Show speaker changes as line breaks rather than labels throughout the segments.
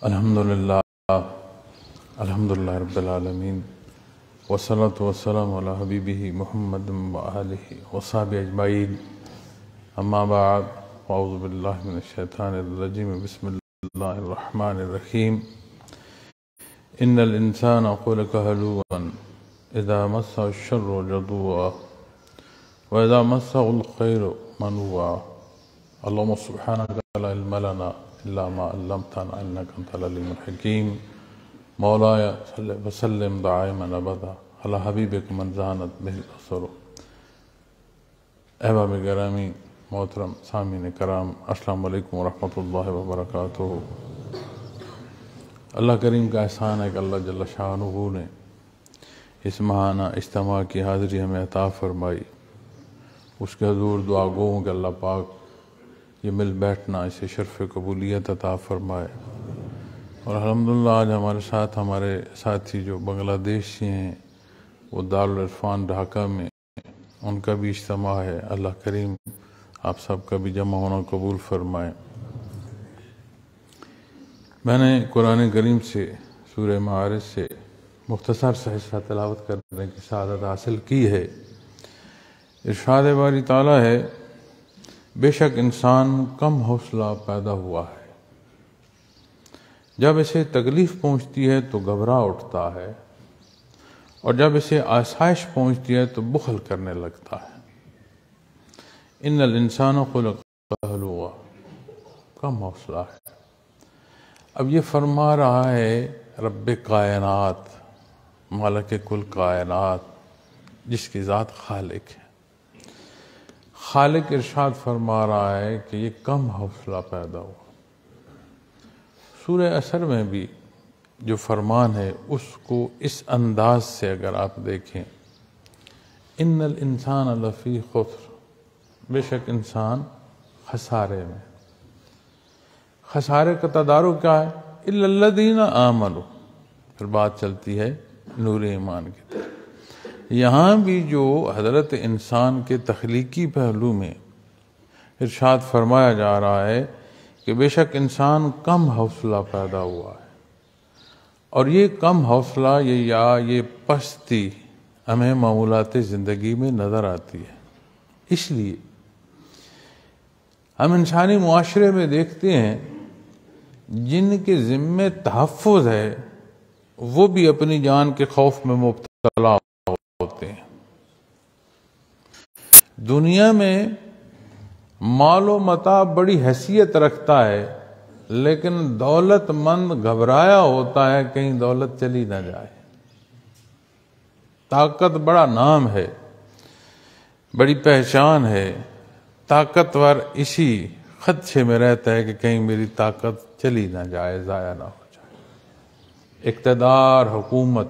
الحمدللہ الحمدللہ رب العالمین والصلاة والسلام علی حبیبہ محمد وآلہ وصحبہ اجمعین اما بعد اعوذ باللہ من الشیطان الرجیم بسم اللہ الرحمن الرحیم ان الانسان خلق ہلوعا اذا مسہ الشر جزوعا واذا مسہ الخیر منوعا اللہم سبحانک لا علم لنا الا ما علمتنا انک انت العلیم الحکیم مولایا صلی وسلم دائما ابدا علی حبیبک من زانت بہ الاسر۔ احباب گرامی محترم سامعین کرام، السلام علیکم ورحمۃ اللہ وبرکاتہ۔ اللہ کریم کا احسان ہے کہ اللہ جل شانہ نے اس ماہانہ اجتماع کی حاضری ہمیں عطا فرمائی۔ اس کے حضور دعا گو ہوں کہ اللہ پاک یہ مل بیٹھنا اسے شرف قبولیت عطا فرمائے، اور الحمدللہ آج ہمارے ساتھ ہمارے ساتھی جو بنگلہ دیش سے ہیں وہ دارالعرفان ڈھاکہ میں ان کا بھی اجتماع ہے۔ اللہ کریم آپ سب کا بھی جمع ہونا قبول فرمائے۔ میں نے قرآن کریم سے سورہ معارج سے مختصر سا حصہ تلاوت کرنے کی سعادت حاصل کی ہے۔ ارشاد باری تعالیٰ ہے، بے شک انسان کم حوصلہ پیدا ہوا ہے، جب اسے تکلیف پہنچتی ہے تو گھبرا اٹھتا ہے، اور جب اسے آسائش پہنچتی ہے تو بخل کرنے لگتا ہے۔ ان الانسان خلق ہلوعا، کم حوصلہ ہے۔ اب یہ فرما رہا ہے رب کائنات، مالک کل کائنات، جس کی ذات خالق ہے۔ خالق ارشاد فرما رہا ہے کہ یہ کم حوصلہ پیدا ہوا۔ سورہ عصر میں بھی جو فرمان ہے اس کو اس انداز سے اگر آپ دیکھیں، ان الانسان لفی خسر، بے شک انسان خسارے میں۔ خسارے کا تدارک کیا ہے؟ الا الذین آمنوا، پھر بات چلتی ہے نور ایمان کی طرف۔ یہاں بھی جو حضرت انسان کے تخلیقی پہلو میں ارشاد فرمایا جا رہا ہے کہ بے شک انسان کم حوصلہ پیدا ہوا ہے، اور یہ کم حوصلہ یہ پستی ہمیں معمولات زندگی میں نظر آتی ہے۔ اس لیے ہم انسانی معاشرے میں دیکھتے ہیں جن کے ذمے تحفظ ہے وہ بھی اپنی جان کے خوف میں مبتلا ہوتے ہیں۔ دنیا میں مال و متاع بڑی حیثیت رکھتا ہے، لیکن دولت مند گھبرایا ہوتا ہے کہیں دولت چلی نہ جائے۔ طاقت بڑا نام ہے، بڑی پہچان ہے، طاقتور اسی خدشے میں رہتا ہے کہ کہیں میری طاقت چلی نہ جائے، ضائع نہ ہو جائے۔ اقتدار، حکومت،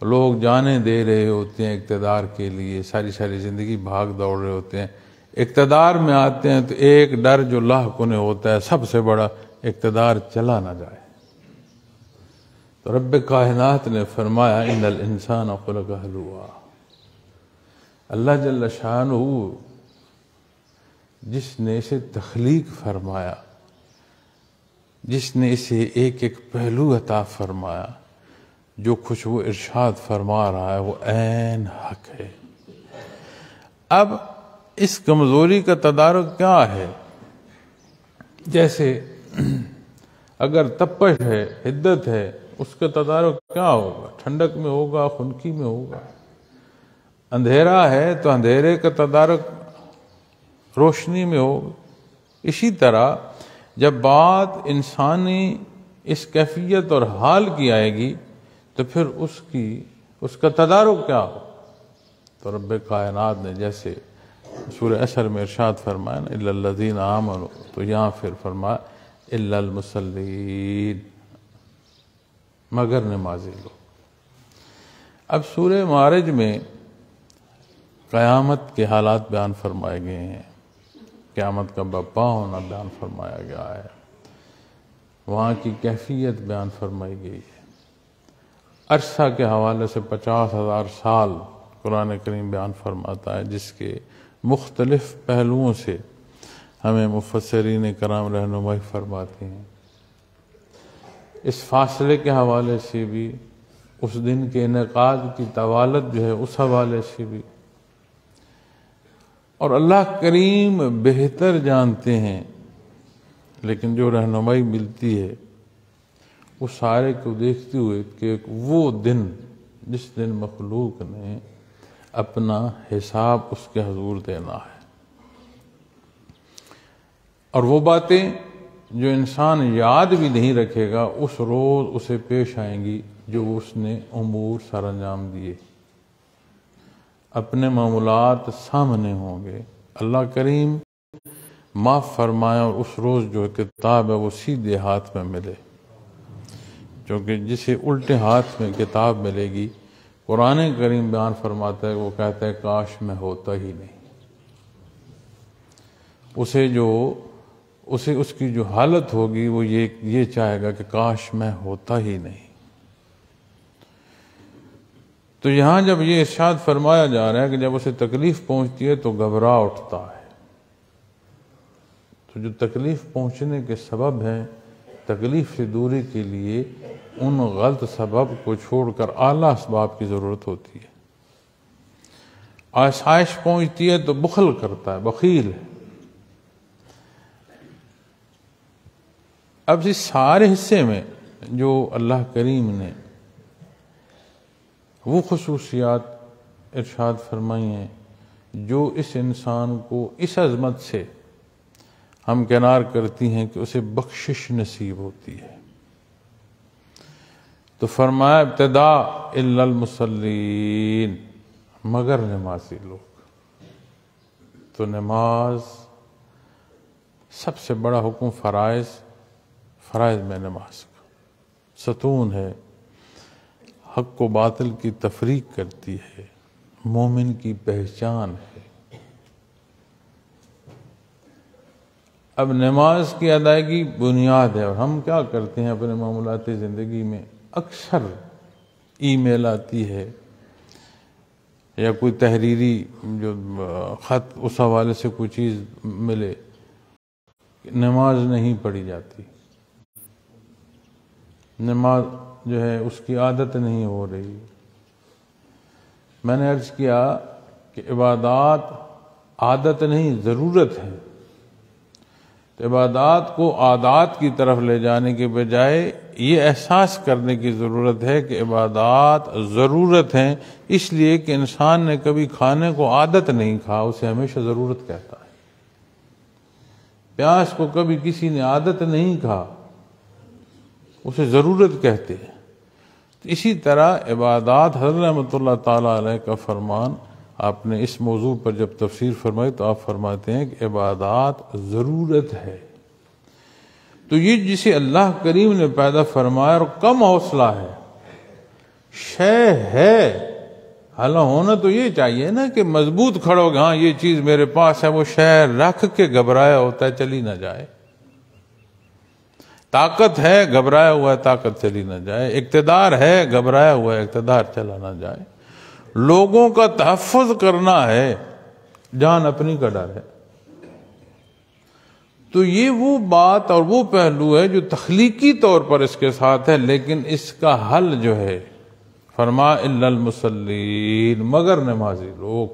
لوگ جانیں دے رہے ہوتے ہیں اقتدار کے لیے، ساری زندگی بھاگ دوڑ رہے ہوتے ہیں۔ اقتدار میں آتے ہیں تو ایک ڈر جو لاحق انہیں ہوتا ہے سب سے بڑا، اقتدار چلا نہ جائے۔ تو رب کائنات نے فرمایا ان الانسان خلق ہلوعا۔ اللہ جل شانہ جس نے اسے تخلیق فرمایا، جس نے اسے ایک ایک پہلو عطا فرمایا، جو کچھ وہ ارشاد فرما رہا ہے وہ عین حق ہے۔ اب اس کمزوری کا تدارک کیا ہے؟ جیسے اگر تپش ہے، حدت ہے، اس کا تدارک کیا ہوگا؟ ٹھنڈک میں ہوگا، خنکی میں ہوگا۔ اندھیرا ہے تو اندھیرے کا تدارک روشنی میں ہوگا۔ اسی طرح جب بات انسانی اس کیفیت اور حال کی آئے گی تو پھر اس کا تدارک کیا ہو؟ تو رب کائنات نے جیسے سورہ عصر میں ارشاد فرمایا الا الذین آمنوا، تو یہاں پھر فرمایا الا المصلین، مگر نمازی لوگ۔ اب سورہ معارج میں قیامت کے حالات بیان فرمائے گئے ہیں، قیامت کا برپا ہونا بیان فرمایا گیا ہے، وہاں کی کیفیت بیان فرمائی گئی ہے۔ عرصہ کے حوالے سے 50,000 سال قرآن کریم بیان فرماتا ہے، جس کے مختلف پہلوؤں سے ہمیں مفسرین کرام رہنمائی فرماتے ہیں۔ اس فاصلے کے حوالے سے بھی، اس دن کے انعقاد کی طوالت جو ہے اس حوالے سے بھی، اور اللہ کریم بہتر جانتے ہیں، لیکن جو رہنمائی ملتی ہے وہ سارے کو دیکھتے ہوئے کہ وہ دن جس دن مخلوق نے اپنا حساب اس کے حضور دینا ہے، اور وہ باتیں جو انسان یاد بھی نہیں رکھے گا اس روز اسے پیش آئیں گی جو اس نے امور سر انجام دیے، اپنے معاملات سامنے ہوں گے۔ اللہ کریم معاف فرمائے، اور اس روز جو کتاب ہے وہ سیدھے ہاتھ میں ملے، کیونکہ جسے الٹے ہاتھ میں کتاب ملے گی، قرآن کریم بیان فرماتا ہے، وہ کہتا ہے کاش میں ہوتا ہی نہیں۔ اسے اس کی جو حالت ہوگی وہ یہ چاہے گا کہ کاش میں ہوتا ہی نہیں۔ تو یہاں جب یہ ارشاد فرمایا جا رہا ہے کہ جب اسے تکلیف پہنچتی ہے تو گھبرا اٹھتا ہے، تو جو تکلیف پہنچنے کے سبب ہیں، تکلیف سے دوری کے لیے ان غلط سبب کو چھوڑ کر اعلیٰ اسباب کی ضرورت ہوتی ہے۔ آسائش پہنچتی ہے تو بخل کرتا ہے، بخیل ہے۔ اب اس سارے حصے میں جو اللہ کریم نے وہ خصوصیات ارشاد فرمائی ہیں جو اس انسان کو اس عظمت سے ہمکنار کرتی ہیں کہ اسے بخشش نصیب ہوتی ہے، تو فرمایا ابتدا الا المصلین، مگر نمازی لوگ۔ تو نماز سب سے بڑا حکم فرائض میں نماز کا ستون ہے، حق و باطل کی تفریق کرتی ہے، مومن کی پہچان ہے۔ اب نماز کی ادائیگی بنیاد ہے، اور ہم کیا کرتے ہیں اپنے معاملات زندگی میں، اکثر ای میل آتی ہے یا کوئی تحریری جو خط اس حوالے سے کوئی چیز ملے، نماز نہیں پڑھی جاتی، نماز جو ہے اس کی عادت نہیں ہو رہی۔ میں نے عرض کیا کہ عبادات عادت نہیں ضرورت ہے، تو عبادات کو عادات کی طرف لے جانے کے بجائے یہ احساس کرنے کی ضرورت ہے کہ عبادات ضرورت ہیں، اس لیے کہ انسان نے کبھی کھانے کو عادت نہیں کھا، اسے ہمیشہ ضرورت کہتا ہے۔ پیاس کو کبھی کسی نے عادت نہیں کھا، اسے ضرورت کہتے ہیں۔ اسی طرح عبادات، حضرت رحمۃ اللہ تعالیٰ علیہ کا فرمان، آپ نے اس موضوع پر جب تفسیر فرمائی تو آپ فرماتے ہیں کہ عبادات ضرورت ہے۔ تو یہ جسے اللہ کریم نے پیدا فرمایا اور کم حوصلہ ہے، شے ہے، حالانکہ ہونا تو یہ چاہیے نا کہ مضبوط کھڑو گے، ہاں یہ چیز میرے پاس ہے، وہ شے رکھ کے گھبرایا ہوتا ہے چلی نہ جائے۔ طاقت ہے، گھبرایا ہوا ہے طاقت چلی نہ جائے۔ اقتدار ہے، گھبرایا ہوا ہے اقتدار چلا نہ جائے۔ لوگوں کا تحفظ کرنا ہے، جان اپنی کا ڈر ہے۔ تو یہ وہ بات اور وہ پہلو ہے جو تخلیقی طور پر اس کے ساتھ ہے، لیکن اس کا حل جو ہے فرما الا المصلین، مگر نمازی لوگ۔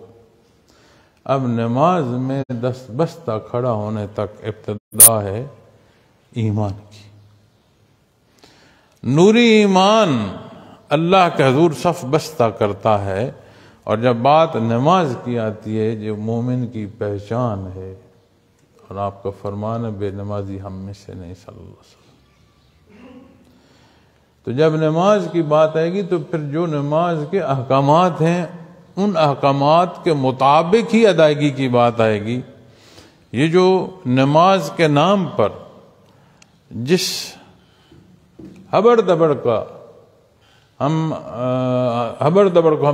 اب نماز میں دست بستہ کھڑا ہونے تک ابتدا ہے ایمان کی۔ نوری ایمان اللہ کے حضور صف بستہ کرتا ہے، اور جب بات نماز کی آتی ہے جو مومن کی پہچان ہے، اور آپ کا فرمان ہے بے نمازی ہم میں سے نہیں صلی اللہ علیہ وسلم۔ تو جب نماز کی بات آئے گی تو پھر جو نماز کے احکامات ہیں ان احکامات کے مطابق ہی ادائیگی کی بات آئے گی۔ یہ جو نماز کے نام پر جس ہبڑ دبڑ کو ہم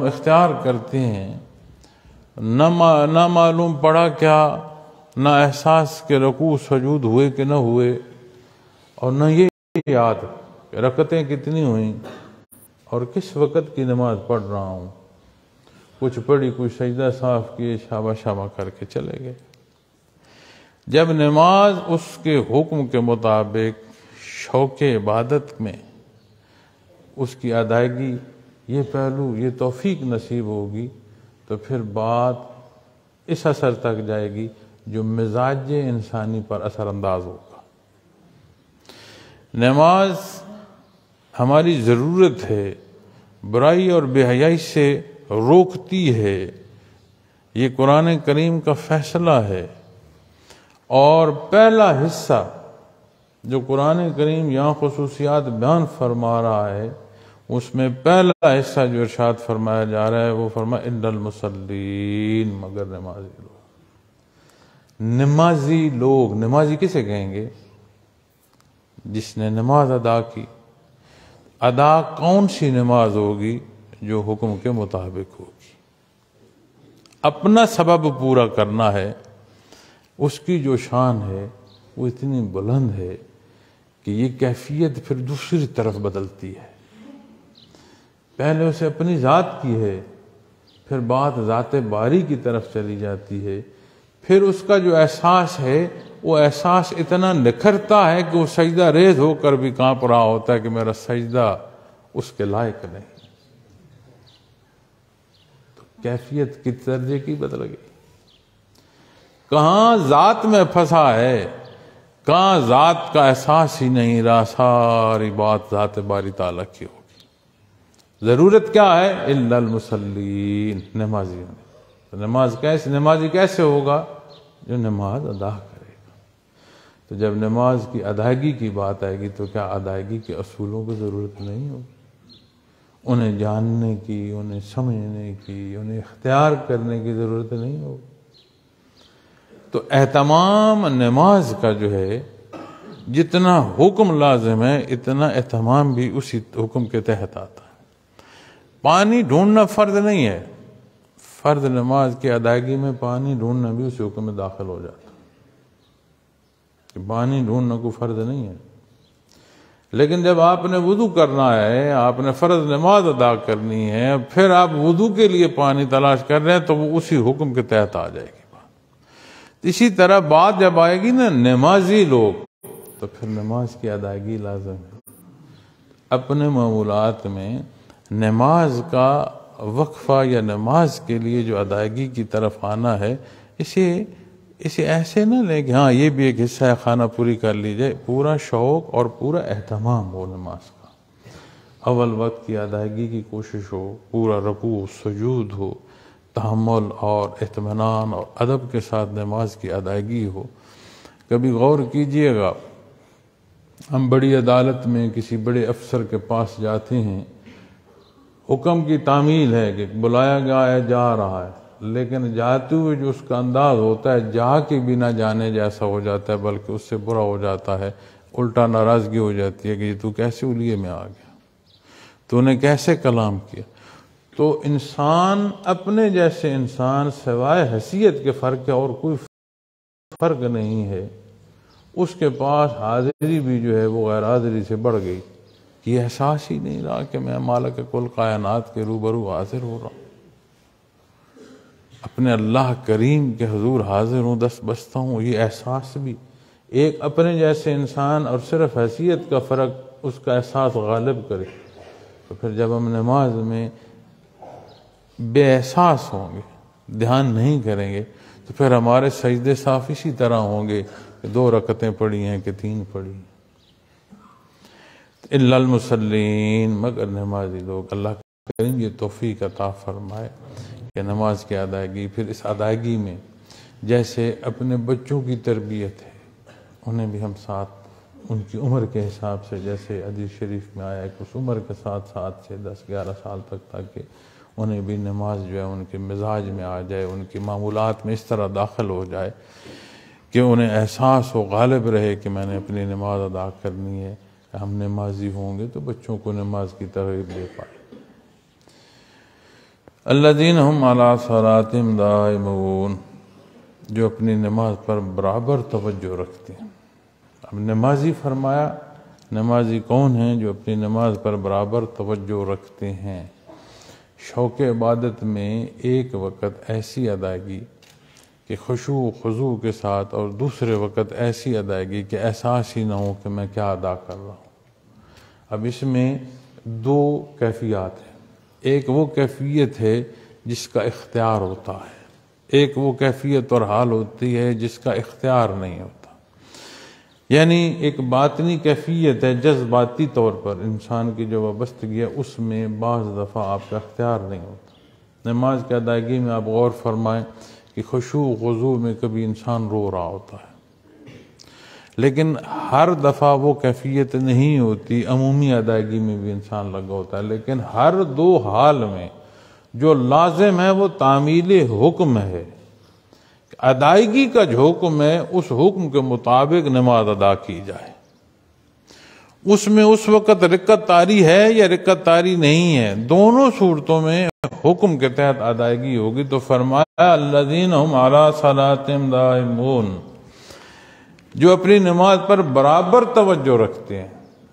اختیار کرتے ہیں، نہ معلوم پڑا کیا، نہ احساس کے رکوع سجود ہوئے کہ نہ ہوئے، اور نہ یہ یاد کہ رکعتیں کتنی ہوئیں اور کس وقت کی نماز پڑھ رہا ہوں، کچھ پڑھی کچھ سجدہ صاف کیے، شابہ شابہ کر کے چلے گئے۔ جب نماز اس کے حکم کے مطابق شوق عبادت میں اس کی ادائیگی، یہ پہلو، یہ توفیق نصیب ہوگی تو پھر بات اس اثر تک جائے گی جو مزاج انسانی پر اثر انداز ہوگا۔ نماز ہماری ضرورت ہے، برائی اور بے حیائی سے روکتی ہے، یہ قرآن کریم کا فیصلہ ہے۔ اور پہلا حصہ جو قرآن کریم یہاں خصوصیات بیان فرما رہا ہے، اس میں پہلا حصہ جو ارشاد فرمایا جا رہا ہے وہ فرمایا الا المصلین، مگر نمازی لوگ۔ نمازی لوگ، نمازی کسے کہیں گے؟ جس نے نماز ادا کی۔ ادا کون سی نماز ہوگی؟ جو حکم کے مطابق ہوگی۔ اپنا سبب پورا کرنا ہے، اس کی جو شان ہے وہ اتنی بلند ہے کہ یہ کیفیت پھر دوسری طرف بدلتی ہے۔ پہلے اسے اپنی ذات کی ہے، پھر بات ذات باری کی طرف چلی جاتی ہے، پھر اس کا جو احساس ہے وہ احساس اتنا نکھرتا ہے کہ وہ سجدہ ریز ہو کر بھی کانپ رہا ہوتا ہے کہ میرا سجدہ اس کے لائق نہیں۔ تو کیفیت کی درجے کی بدل گئی۔ کہاں ذات میں پھنسا ہے، کہاں ذات کا احساس ہی نہیں رہا، ساری بات ذات باری تعالیٰ کی ہوگی۔ ضرورت کیا ہے؟ الا المصلین، نمازیوں نے۔ نمازی کیسے ہوگا؟ جو نماز ادا کرے گا۔ تو جب نماز کی ادائیگی کی بات آئے گی تو کیا ادائیگی کے اصولوں کی ضرورت نہیں ہوگی؟ انہیں جاننے کی، انہیں سمجھنے کی، انہیں اختیار کرنے کی ضرورت نہیں ہوگی؟ تو اہتمام نماز کا جو ہے، جتنا حکم لازم ہے اتنا اہتمام بھی اسی حکم کے تحت آتا ہے۔ پانی ڈھونڈنا فرض نہیں ہے، فرض نماز کی ادائیگی میں پانی ڈھونڈنا بھی اسی حکم میں داخل ہو جاتا ہے کہ پانی ڈھونڈنا کوئی فرض نہیں ہے۔ لیکن جب آپ نے وضو کرنا ہے، آپ نے فرض نماز ادا کرنی ہے، پھر آپ وضو کے لیے پانی تلاش کر رہے ہیں تو وہ اسی حکم کے تحت آ جائے گی بات۔ اسی طرح بات جب آئے گی نا نمازی لوگ، تو پھر نماز کی ادائیگی لازم ہے۔ اپنے معمولات میں نماز کا وقفہ یا نماز کے لیے جو ادائیگی کی طرف آنا ہے، اسے ایسے نہ لیں کہ ہاں یہ بھی ایک حصہ ہے، خانہ پوری کر لی جائے۔ پورا شوق اور پورا اہتمام ہو نماز کا، اول وقت کی ادائیگی کی کوشش ہو، پورا رکوع سجود ہو، تحمل اور اطمینان اور ادب کے ساتھ نماز کی ادائیگی ہو۔ کبھی غور کیجئے گا، ہم بڑی عدالت میں کسی بڑے افسر کے پاس جاتے ہیں، حکم کی تعمیل ہے کہ بلایا گیا ہے، جا رہا ہے، لیکن جاتے ہوئے جو اس کا انداز ہوتا ہے جا کے بھی نہ جانے جیسا ہو جاتا ہے، بلکہ اس سے برا ہو جاتا ہے، الٹا ناراضگی ہو جاتی ہے کہ یہ تو کیسے اولیے میں آ گیا، تو نے کیسے کلام کیا۔ تو انسان اپنے جیسے انسان سوائے حیثیت کے فرق ہے اور کوئی فرق نہیں ہے، اس کے پاس حاضری بھی جو ہے وہ غیر حاضری سے بڑھ گئی، یہ احساس ہی نہیں رہا کہ میں مالک کل کائنات کے روبرو حاضر ہو رہا ہوں، اپنے اللہ کریم کے حضور حاضر ہوں، دست بستہ ہوں۔ یہ احساس بھی ایک اپنے جیسے انسان اور صرف حیثیت کا فرق اس کا احساس غالب کرے، تو پھر جب ہم نماز میں بے احساس ہوں گے، دھیان نہیں کریں گے، تو پھر ہمارے سجدے صاف اسی طرح ہوں گے کہ 2 رکعتیں پڑھی ہیں کہ 3 پڑھی ہیں۔ الا المصلین، مگر نمازی لوگ۔ اللہ کریم یہ توفیق عطا فرمائے کہ نماز کی ادائیگی، پھر اس ادائیگی میں جیسے اپنے بچوں کی تربیت ہے، انہیں بھی ہم ساتھ ان کی عمر کے حساب سے، جیسے حدیث شریف میں آیا ہے کہ اس عمر کے ساتھ ساتھ سے 10-11 سال تک، تاکہ انہیں بھی نماز جو ہے ان کے مزاج میں آ جائے، ان کی معمولات میں اس طرح داخل ہو جائے کہ انہیں احساس ہو، غالب رہے کہ میں نے اپنی نماز ادا کرنی ہے۔ ہم نمازی ہوں گے تو بچوں کو نماز کی ترغیب دے پائے۔ الذین هم علی صلاتہم دائمون، جو اپنی نماز پر برابر توجہ رکھتے ہیں۔ اب نمازی فرمایا، نمازی کون ہیں؟ جو اپنی نماز پر برابر توجہ رکھتے ہیں۔ شوق عبادت میں ایک وقت ایسی ادائیگی کہ خشوع و خضوع کے ساتھ اور دوسرے وقت ایسی ادائیگی کہ احساس ہی نہ ہو کہ میں کیا ادا کر رہا ہوں۔ اب اس میں دو کیفیات ہیں، ایک وہ کیفیت ہے جس کا اختیار ہوتا ہے، ایک وہ کیفیت اور حال ہوتی ہے جس کا اختیار نہیں ہوتا۔ یعنی ایک باطنی کیفیت ہے، جذباتی طور پر انسان کی جو وابستگی ہے، اس میں بعض دفعہ آپ کا اختیار نہیں ہوتا۔ نماز کی ادائیگی میں آپ غور فرمائیں کہ خشوع و خضوع میں کبھی انسان رو رہا ہوتا ہے، لیکن ہر دفعہ وہ کیفیت نہیں ہوتی۔ عمومی ادائیگی میں بھی انسان لگا ہوتا ہے، لیکن ہر دو حال میں جو لازم ہے وہ تعمیل حکم ہے۔ ادائیگی کا جو حکم ہے اس حکم کے مطابق نماز ادا کی جائے۔ اس میں اس وقت رکعت طاری ہے یا رکعت طاری نہیں ہے، دونوں صورتوں میں حکم کے تحت ادائیگی ہوگی۔ تو فرمایا الذین هم علی صلاتہم دائمون، جو اپنی نماز پر برابر توجہ رکھتے ہیں۔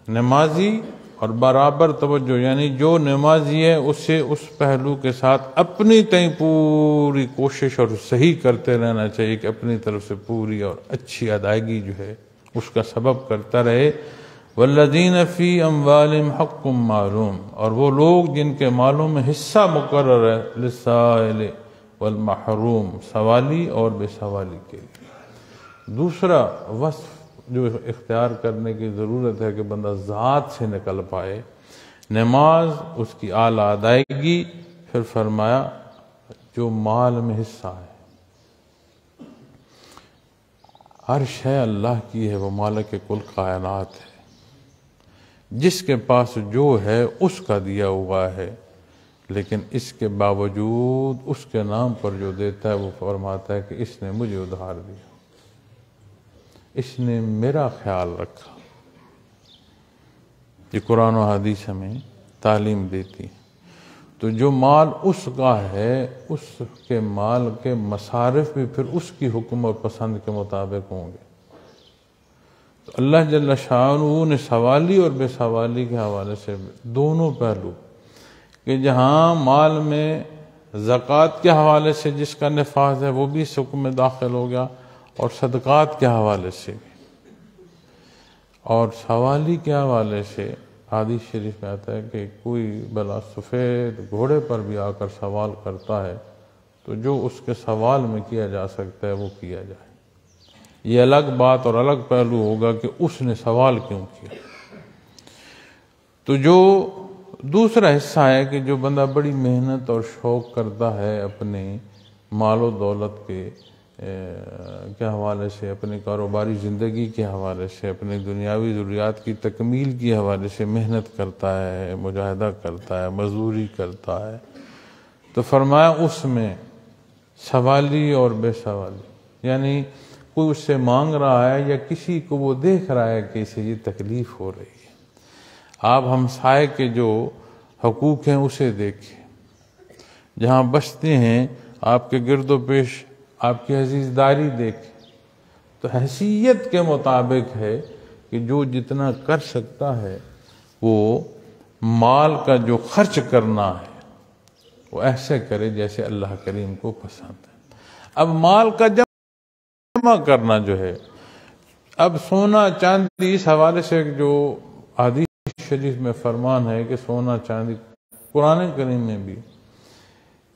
نمازی اور برابر توجہ، یعنی جو نمازی ہے اسے اس پہلو کے ساتھ اپنی تئیں پوری کوشش اور صحیح کرتے رہنا چاہیے کہ اپنی طرف سے پوری اور اچھی ادائیگی جو ہے اس کا سبب کرتا رہے۔ والذین فی اموالہم حق معلوم، اور وہ لوگ جن کے مالوں میں حصہ مقرر ہے، للسائل والمحروم، سوالی اور بے سوالی کے لیے۔ دوسرا وصف جو اختیار کرنے کی ضرورت ہے کہ بندہ ذات سے نکل پائے، نماز اس کی اعلیٰ ادائیگی، پھر فرمایا جو مال میں حصہ ہے۔ ہر شے اللہ کی ہے، وہ مالک کل کائنات ہے، جس کے پاس جو ہے اس کا دیا ہوا ہے، لیکن اس کے باوجود اس کے نام پر جو دیتا ہے وہ فرماتا ہے کہ اس نے مجھے ادھار دیا، اس نے میرا خیال رکھا۔ یہ قرآن و حدیث ہمیں تعلیم دیتی ہے۔ تو جو مال اس کا ہے، اس کے مال کے مصارف بھی پھر اس کی حکم اور پسند کے مطابق ہوں گے۔ تو اللہ جل شانہ نے سوالی اور بے سوالی کے حوالے سے دونوں پہلو، کہ جہاں مال میں زکوٰۃ کے حوالے سے جس کا نفاذ ہے وہ بھی اس حکم میں داخل ہو گیا، اور صدقات کے حوالے سے بھی، اور سوالی کے حوالے سے حدیث شریف میں آتا ہے کہ کوئی بلا سفید گھوڑے پر بھی آ کر سوال کرتا ہے تو جو اس کے سوال میں کیا جا سکتا ہے وہ کیا جائے۔ یہ الگ بات اور الگ پہلو ہوگا کہ اس نے سوال کیوں کیا۔ تو جو دوسرا حصہ ہے کہ جو بندہ بڑی محنت اور شوق کرتا ہے اپنے مال و دولت کے حوالے سے، اپنی کاروباری زندگی کے حوالے سے، اپنی دنیاوی ضروریات کی تکمیل کے حوالے سے محنت کرتا ہے، مجاہدہ کرتا ہے، مزدوری کرتا ہے، تو فرمایا اس میں سوالی اور بے سوالی، یعنی کوئی اس سے مانگ رہا ہے یا کسی کو وہ دیکھ رہا ہے کہ اسے یہ تکلیف ہو رہی ہے۔ آپ ہمسائے کے جو حقوق ہیں اسے دیکھیں، جہاں بستے ہیں آپ کے گرد و پیش آپ کی عزیزداری دیکھیں، تو حیثیت کے مطابق ہے کہ جو جتنا کر سکتا ہے وہ مال کا جو خرچ کرنا ہے وہ ایسے کرے جیسے اللہ کریم کو پسند ہے۔ اب مال کا جمع کرنا جو ہے، اب سونا چاندی، اس حوالے سے جو حدیث شریف میں فرمان ہے کہ سونا چاندی، قرآن کریم میں بھی،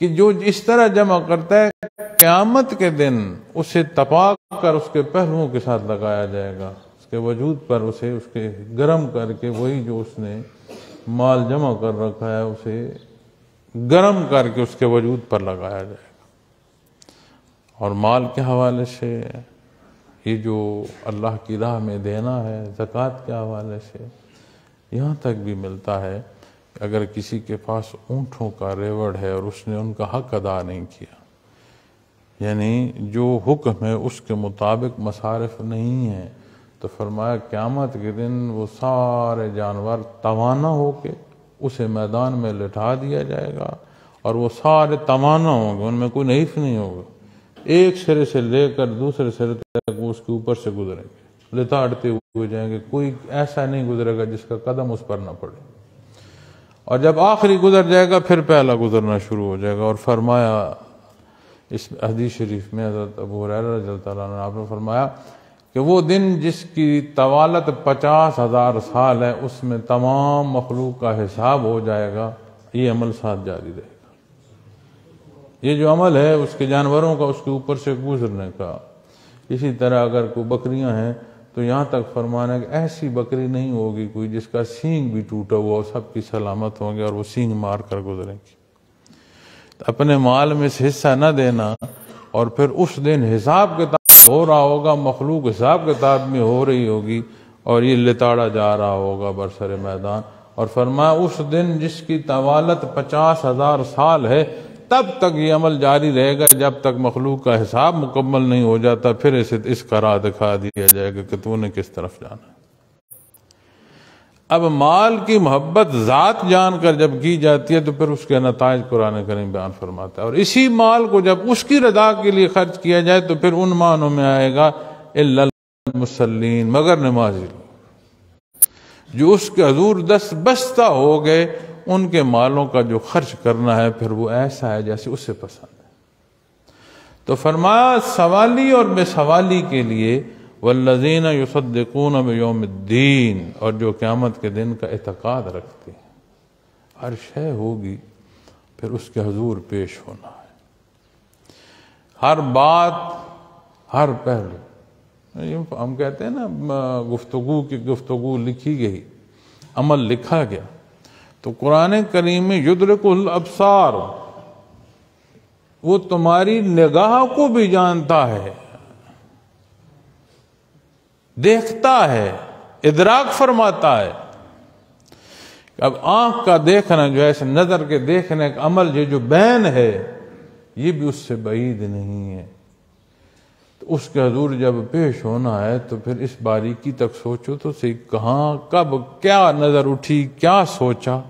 کہ جو اس طرح جمع کرتا ہے قیامت کے دن اسے تپا کر اس کے پہلوؤں کے ساتھ لگایا جائے گا، اس کے وجود پر اسے اس کے گرم کر کے، وہی جو اس نے مال جمع کر رکھا ہے اسے گرم کر کے اس کے وجود پر لگایا جائے گا۔ اور مال کے حوالے سے یہ جو اللہ کی راہ میں دینا ہے، زکوٰۃ کے حوالے سے یہاں تک بھی ملتا ہے کہ اگر کسی کے پاس اونٹوں کا ریوڑ ہے اور اس نے ان کا حق ادا نہیں کیا، یعنی جو حکم ہے اس کے مطابق مصارف نہیں ہے، تو فرمایا قیامت کے دن وہ سارے جانور توانا ہو کے اسے میدان میں لٹا دیا جائے گا، اور وہ سارے توانا ہوں گے، ان میں کوئی نحیف نہیں ہوگا، ایک سرے سے لے کر دوسرے سرے تک وہ اس کے اوپر سے گزریں گے، لتاڑتے ہوئے جائیں گے، کوئی ایسا نہیں گزرے گا جس کا قدم اس پر نہ پڑے، اور جب آخری گزر جائے گا پھر پہلا گزرنا شروع ہو جائے گا۔ اور فرمایا اس حدیث شریف میں حضرت ابو ہریرہ رضی اللہ تعالیٰ عنہ آپ نے فرمایا کہ وہ دن جس کی طوالت 50,000 سال ہے، اس میں تمام مخلوق کا حساب ہو جائے گا، یہ عمل ساتھ جاری رہے گا۔ یہ جو عمل ہے اس کے جانوروں کا، اس کے اوپر سے گزرنے کا۔ اسی طرح اگر کوئی بکریاں ہیں تو یہاں تک فرمانا ہے کہ ایسی بکری نہیں ہوگی کوئی جس کا سینگ بھی ٹوٹا ہوا، سب کی سلامت ہوں گے اور وہ سینگ مار کر گزریں گی۔ اپنے مال میں سے حصہ نہ دینا، اور پھر اس دن حساب کتاب ہو رہا ہوگا، مخلوق حساب کتاب میں ہو رہی ہوگی اور یہ لتاڑا جا رہا ہوگا برسر میدان۔ اور فرمایا اس دن جس کی طوالت 50,000 سال ہے، تب تک یہ عمل جاری رہے گا جب تک مخلوق کا حساب مکمل نہیں ہو جاتا، پھر اسے اس کا راہ دکھا دیا جائے گا کہ تو نے کس طرف جانا ہے۔ اب مال کی محبت ذات جان کر جب کی جاتی ہے تو پھر اس کے نتائج قرآن کریم بیان فرماتا ہے، اور اسی مال کو جب اس کی رضا کے لیے خرچ کیا جائے تو پھر ان معنوں میں آئے گا الا المصلین، مگر نمازی جو اس کے حضور دست بستہ ہو گئے، ان کے مالوں کا جو خرچ کرنا ہے پھر وہ ایسا ہے جیسے اسے پسند ہے۔ تو فرمایا سوالی اور بے سوالی کے لیے والذین یصدقون بیوم الدین، اور جو قیامت کے دن کا اعتقاد رکھتے ہیں، ہر شے ہوگی پھر اس کے حضور پیش ہونا ہے، ہر بات، ہر پہلو۔ ہم کہتے ہیں نا گفتگو کی گفتگو لکھی گئی، عمل لکھا گیا، تو قرآن کریم میں یدرک الابصار، وہ تمہاری نگاہ کو بھی جانتا ہے، دیکھتا ہے، ادراک فرماتا ہے۔ اب آنکھ کا دیکھنا جو ہے، نظر کے دیکھنے کا عمل، یہ جو بین ہے، یہ بھی اس سے بعید نہیں ہے۔ تو اس کے حضور جب پیش ہونا ہے تو پھر اس باریکی تک سوچو تو صحیح، کہاں، کب، کیا نظر اٹھی، کیا سوچا،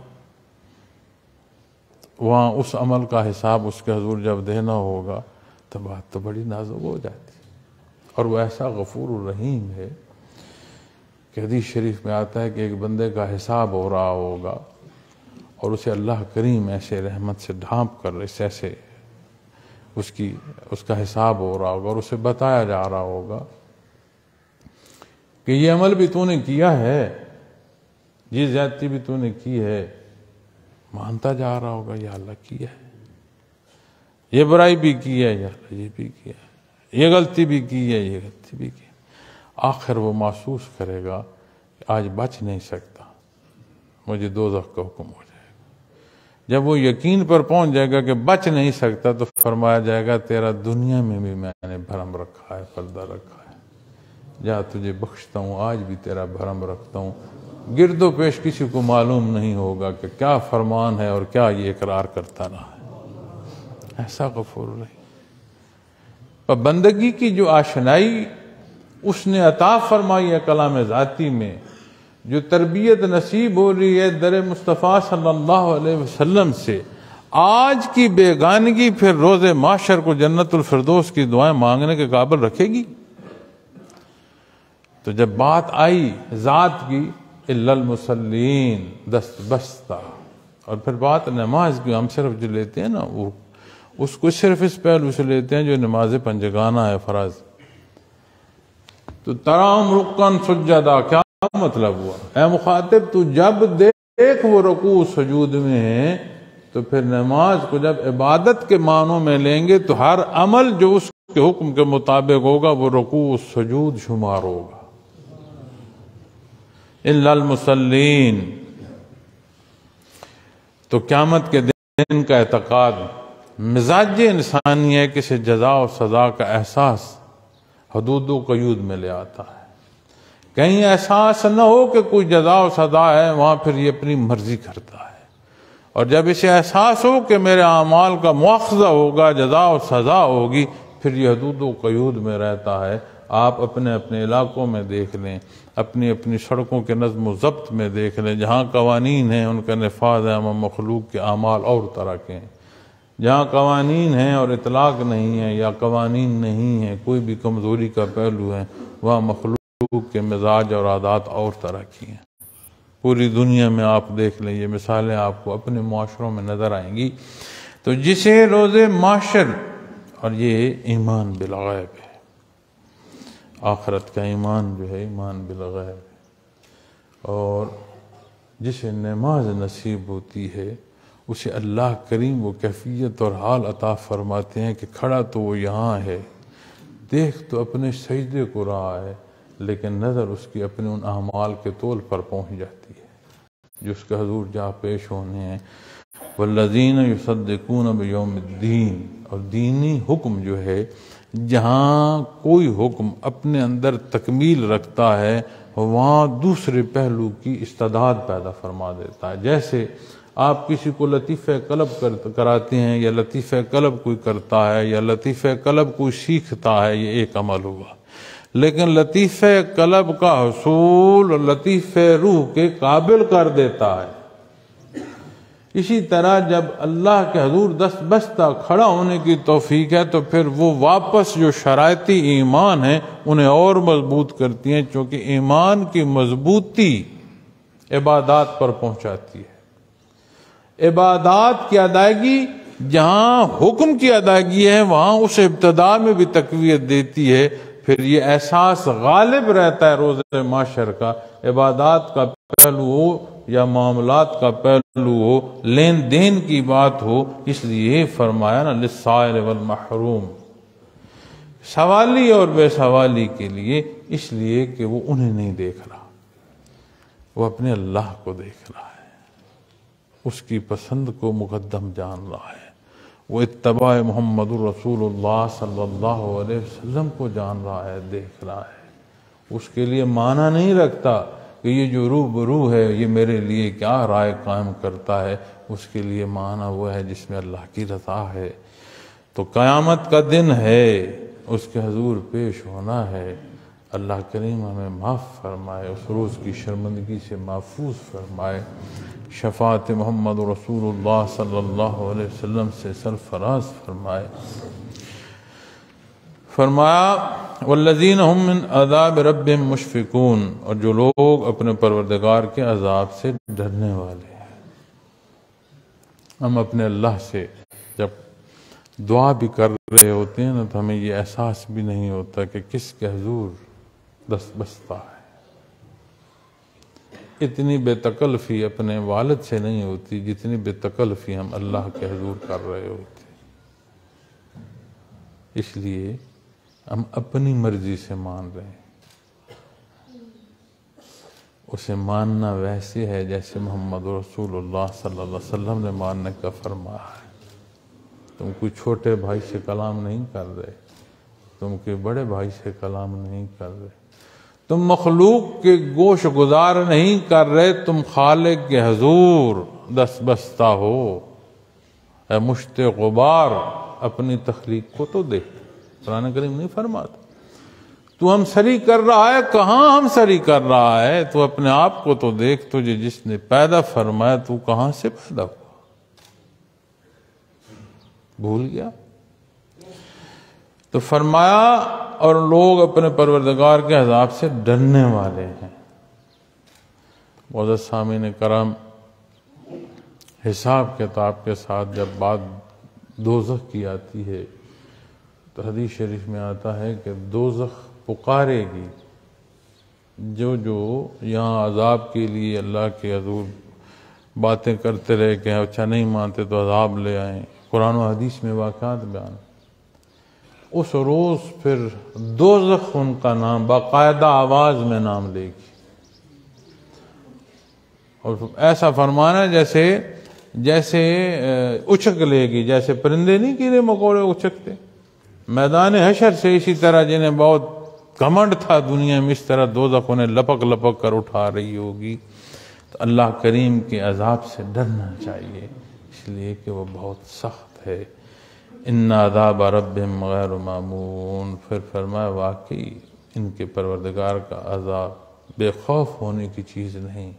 وہاں اس عمل کا حساب اس کے حضور جب دینا ہوگا تو بات تو بڑی نازک ہو جاتی ہے۔ اور وہ ایسا غفور الرحیم ہے کہ حدیث شریف میں آتا ہے کہ ایک بندے کا حساب ہو رہا ہوگا اور اسے اللہ کریم ایسے رحمت سے ڈھانپ کر ایسے اس کا حساب ہو رہا ہوگا، اور اسے بتایا جا رہا ہوگا کہ یہ عمل بھی تو نے کیا ہے، یہ زیادتی بھی تو نے کی ہے، مانتا جا رہا ہوگا یا اللہ کیا ہے، یہ برائی بھی کی ہے یا اللہ یہ بھی کیا ہے، یہ غلطی بھی کی ہے، یہ غلطی بھی کی ہے۔ آخر وہ محسوس کرے گا کہ آج بچ نہیں سکتا، مجھے دوزخ کا حکم ہو جائے گا۔ جب وہ یقین پر پہنچ جائے گا کہ بچ نہیں سکتا تو فرمایا جائے گا تیرا دنیا میں بھی میں نے بھرم رکھا ہے، پردہ رکھا ہے، جا تجھے بخشتا ہوں، آج بھی تیرا بھرم رکھتا ہوں۔ گرد و پیش کسی کو معلوم نہیں ہوگا کہ کیا فرمان ہے اور کیا یہ اقرار کرتا رہا ہے۔ ایسا غفور رہی پر بندگی کی جو آشنائی اس نے عطا فرمائی ہے کلام ذاتی میں، جو تربیت نصیب ہو رہی ہے در مصطفیٰ صلی اللہ علیہ وسلم سے، آج کی بیگانگی پھر روز محشر کو جنت الفردوس کی دعائیں مانگنے کے قابل رکھے گی؟ تو جب بات آئی ذات کی، الا المصلین، دست بستہ، اور پھر بات نماز کی، ہم صرف جو لیتے ہیں نا وہ اس کو صرف اس پہلو سے لیتے ہیں جو نماز پنجگانہ ہے، فرض۔ تو ترام رکن سجدہ، کیا مطلب ہوا؟ اے مخاطب تو جب دیکھ وہ رکوع سجود میں ہیں تو پھر نماز کو جب عبادت کے معنوں میں لیں گے تو ہر عمل جو اس کے حکم کے مطابق ہوگا وہ رکوع سجود شمار ہوگا۔ الا المصلین، تو قیامت کے دن کا اعتقاد مزاج انسانی ہے کہ اسے جزا و سزا کا احساس حدود و قیود میں لے آتا ہے۔ کہیں احساس نہ ہو کہ کوئی جزا و سزا ہے، وہاں پھر یہ اپنی مرضی کرتا ہے، اور جب اسے احساس ہو کہ میرے اعمال کا مواخذہ ہوگا، جزا و سزا ہوگی، پھر یہ حدود و قیود میں رہتا ہے۔ آپ اپنے اپنے علاقوں میں دیکھ لیں، اپنی اپنی سڑکوں کے نظم و ضبط میں دیکھ لیں، جہاں قوانین ہیں ان کا نفاذ ہے، ہم مخلوق کے اعمال اور طرح کے ہیں۔ جہاں قوانین ہیں اور اطلاق نہیں ہے یا قوانین نہیں ہیں، کوئی بھی کمزوری کا پہلو ہے، وہاں مخلوق کے مزاج اور عادات اور طرح کی ہیں۔ پوری دنیا میں آپ دیکھ لیں، یہ مثالیں آپ کو اپنے معاشروں میں نظر آئیں گی۔ تو جسے روز محشر اور یہ ایمان بالغیب ہے، آخرت کا ایمان جو ہے ایمان بالغیب ہے۔ اور جسے نماز نصیب ہوتی ہے اسے اللہ کریم وہ کیفیت اور حال عطا فرماتے ہیں کہ کھڑا تو وہ یہاں ہے، دیکھ تو اپنے سجدے کو رہا ہے، لیکن نظر اس کی اپنے ان اعمال کے طول پر پہنچ جاتی ہے جو اس کے حضور جا پیش ہونے ہیں۔ والذین یصدقون بیوم الدین، اور دینی حکم جو ہے جہاں کوئی حکم اپنے اندر تکمیل رکھتا ہے وہاں دوسرے پہلو کی استعداد پیدا فرما دیتا ہے۔ جیسے آپ کسی کو لطیفہ قلب کراتے ہیں یا لطیفہ قلب کوئی کرتا ہے یا لطیفہ قلب کوئی سیکھتا ہے، یہ ایک عمل ہوا، لیکن لطیفہ قلب کا حصول لطیفہ روح کے قابل کر دیتا ہے۔ اسی طرح جب اللہ کے حضور دست بستہ کھڑا ہونے کی توفیق ہے تو پھر وہ واپس جو شرائطی ایمان ہیں انہیں اور مضبوط کرتی ہیں، چونکہ ایمان کی مضبوطی عبادات پر پہنچاتی ہے۔ عبادات کی ادائیگی جہاں حکم کی ادائیگی ہے وہاں اس ابتدا میں بھی تقویت دیتی ہے، پھر یہ احساس غالب رہتا ہے روز محشر کا، عبادات کا پہلو ہو یا معاملات کا پہلو ہو، لین دین کی بات ہو، اس لیے فرمایا نا للسائل والمحروم، سوالی اور بے سوالی کے لیے، اس لیے کہ وہ انہیں نہیں دیکھ رہا، وہ اپنے اللہ کو دیکھ رہا ہے، اس کی پسند کو مقدم جان رہا ہے، وہ اتباع محمد الرسول اللہ صلی اللہ علیہ وسلم کو جان رہا ہے، دیکھ رہا ہے، اس کے لیے معنی نہیں رکھتا کہ یہ جو روبرو ہے یہ میرے لیے کیا رائے قائم کرتا ہے، اس کے لیے معنی وہ ہے جس میں اللہ کی رضا ہے۔ تو قیامت کا دن ہے، اس کے حضور پیش ہونا ہے، اللہ کریم ہمیں معاف فرمائے، اس روز کی شرمندگی سے محفوظ فرمائے، شفاعت محمد رسول اللہ صلی اللہ علیہ وسلم سے سرفراز فرمائے۔ فرمایا والذین هم من عذاب ربهم مشفقون، اور جو لوگ اپنے پروردگار کے عذاب سے ڈرنے والے ہیں۔ ہم اپنے اللہ سے جب دعا بھی کر رہے ہوتے ہیں نا تو ہمیں یہ احساس بھی نہیں ہوتا کہ کس کے حضور دست بستہ ہے، اتنی بے تکلفی اپنے والد سے نہیں ہوتی جتنی بے تکلفی ہم اللہ کے حضور کر رہے ہوتے، اس لیے ہم اپنی مرضی سے مان رہے ہیں، اسے ماننا ویسے ہے جیسے محمد رسول اللہ صلی اللہ علیہ وسلم نے ماننے کا فرمایا ہے۔ تم کوئی چھوٹے بھائی سے کلام نہیں کر رہے، تم کوئی بڑے بھائی سے کلام نہیں کر رہے، تم مخلوق کے گوش گزار نہیں کر رہے، تم خالق کے حضور دست بستہ ہو۔ اے مشت غبار اپنی تخلیق کو تو دیکھ، قرآن کریم نہیں فرماتا تو ہم سری کر رہا ہے، کہاں ہم سری کر رہا ہے، تو اپنے آپ کو تو دیکھ، تجھے جس نے پیدا فرمایا تو کہاں سے پیدا ہوا، بھول گیا؟ تو فرمایا اور لوگ اپنے پروردگار کے عذاب سے ڈرنے والے ہیں۔ معزز سامعین کرام، حساب کتاب کے ساتھ جب بات دوزخ کی آتی ہے تو حدیث شریف میں آتا ہے کہ دوزخ پکارے گی، جو یہاں عذاب کے لیے اللہ کے حضور باتیں کرتے رہے کہ اچھا نہیں مانتے تو عذاب لے آئیں، قرآن و حدیث میں واقعات بیان، اس روز پھر دوزخ ان کا نام باقاعدہ آواز میں نام لے گی، اور ایسا فرمانا جیسے اچک لے گی، جیسے پرندے نہیں کیڑے مکوڑے اچکتے میدان حشر سے، اسی طرح جنہیں بہت گھمنڈ تھا دنیا میں اس طرح دوزخ انہیں لپک لپک کر اٹھا رہی ہوگی۔ تو اللہ کریم کے عذاب سے ڈرنا چاہیے، اس لیے کہ وہ بہت سخت ہے۔ ان عذاب ربهم غیر مامون، پھر فرمایا واقعی ان کے پروردگار کا عذاب بے خوف ہونے کی چیز نہیں،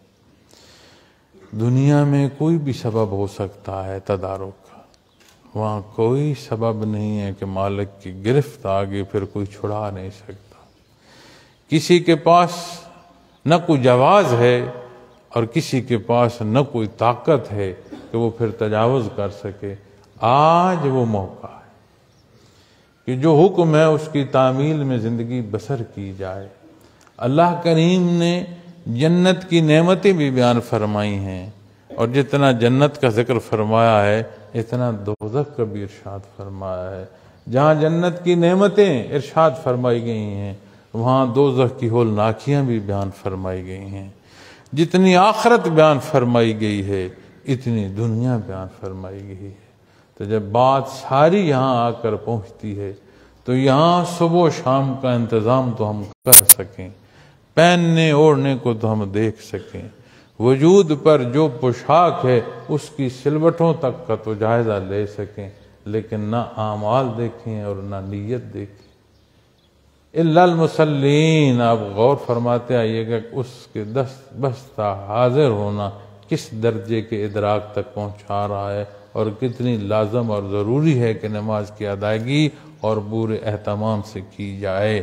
دنیا میں کوئی بھی سبب ہو سکتا ہے تدارک کا، وہاں کوئی سبب نہیں ہے کہ مالک کی گرفت آگے پھر کوئی چھڑا نہیں سکتا، کسی کے پاس نہ کوئی جواز ہے اور کسی کے پاس نہ کوئی طاقت ہے کہ وہ پھر تجاوز کر سکے، آج وہ موقع ہے، کہ جو حکم ہے اس کی تعمیل میں زندگی بسر کی جائے۔ اللہ کریم نے جنت کی نعمتیں بھی بیان فرمائی ہیں، اور جتنا جنت کا ذکر فرمایا ہے اتنا دوزخ کا بھی ارشاد فرمایا ہے۔ جہاں جنت کی نعمتیں ارشاد فرمائی گئی ہیں وہاں دوزخ کی ہولناکیاں بھی بیان فرمائی گئی ہیں۔ جتنی آخرت بیان فرمائی گئی ہے اتنی دنیا بیان فرمائی گئی ہے۔ تو جب بات ساری یہاں آ کر پہنچتی ہے تو یہاں صبح و شام کا انتظام تو ہم کر سکیں، پہننے اوڑھنے کو تو ہم دیکھ سکیں، وجود پر جو پوشاک ہے اس کی سلوٹوں تک کا تو جائزہ لے سکیں، لیکن نہ اعمال دیکھیں اور نہ نیت دیکھیں۔ الا المصلین، آپ غور فرماتے آئیے گا اس کے دست بستہ حاضر ہونا کس درجے کے ادراک تک پہنچا رہا ہے، اور کتنی لازم اور ضروری ہے کہ نماز کی ادائیگی اور پورے اہتمام سے کی جائے۔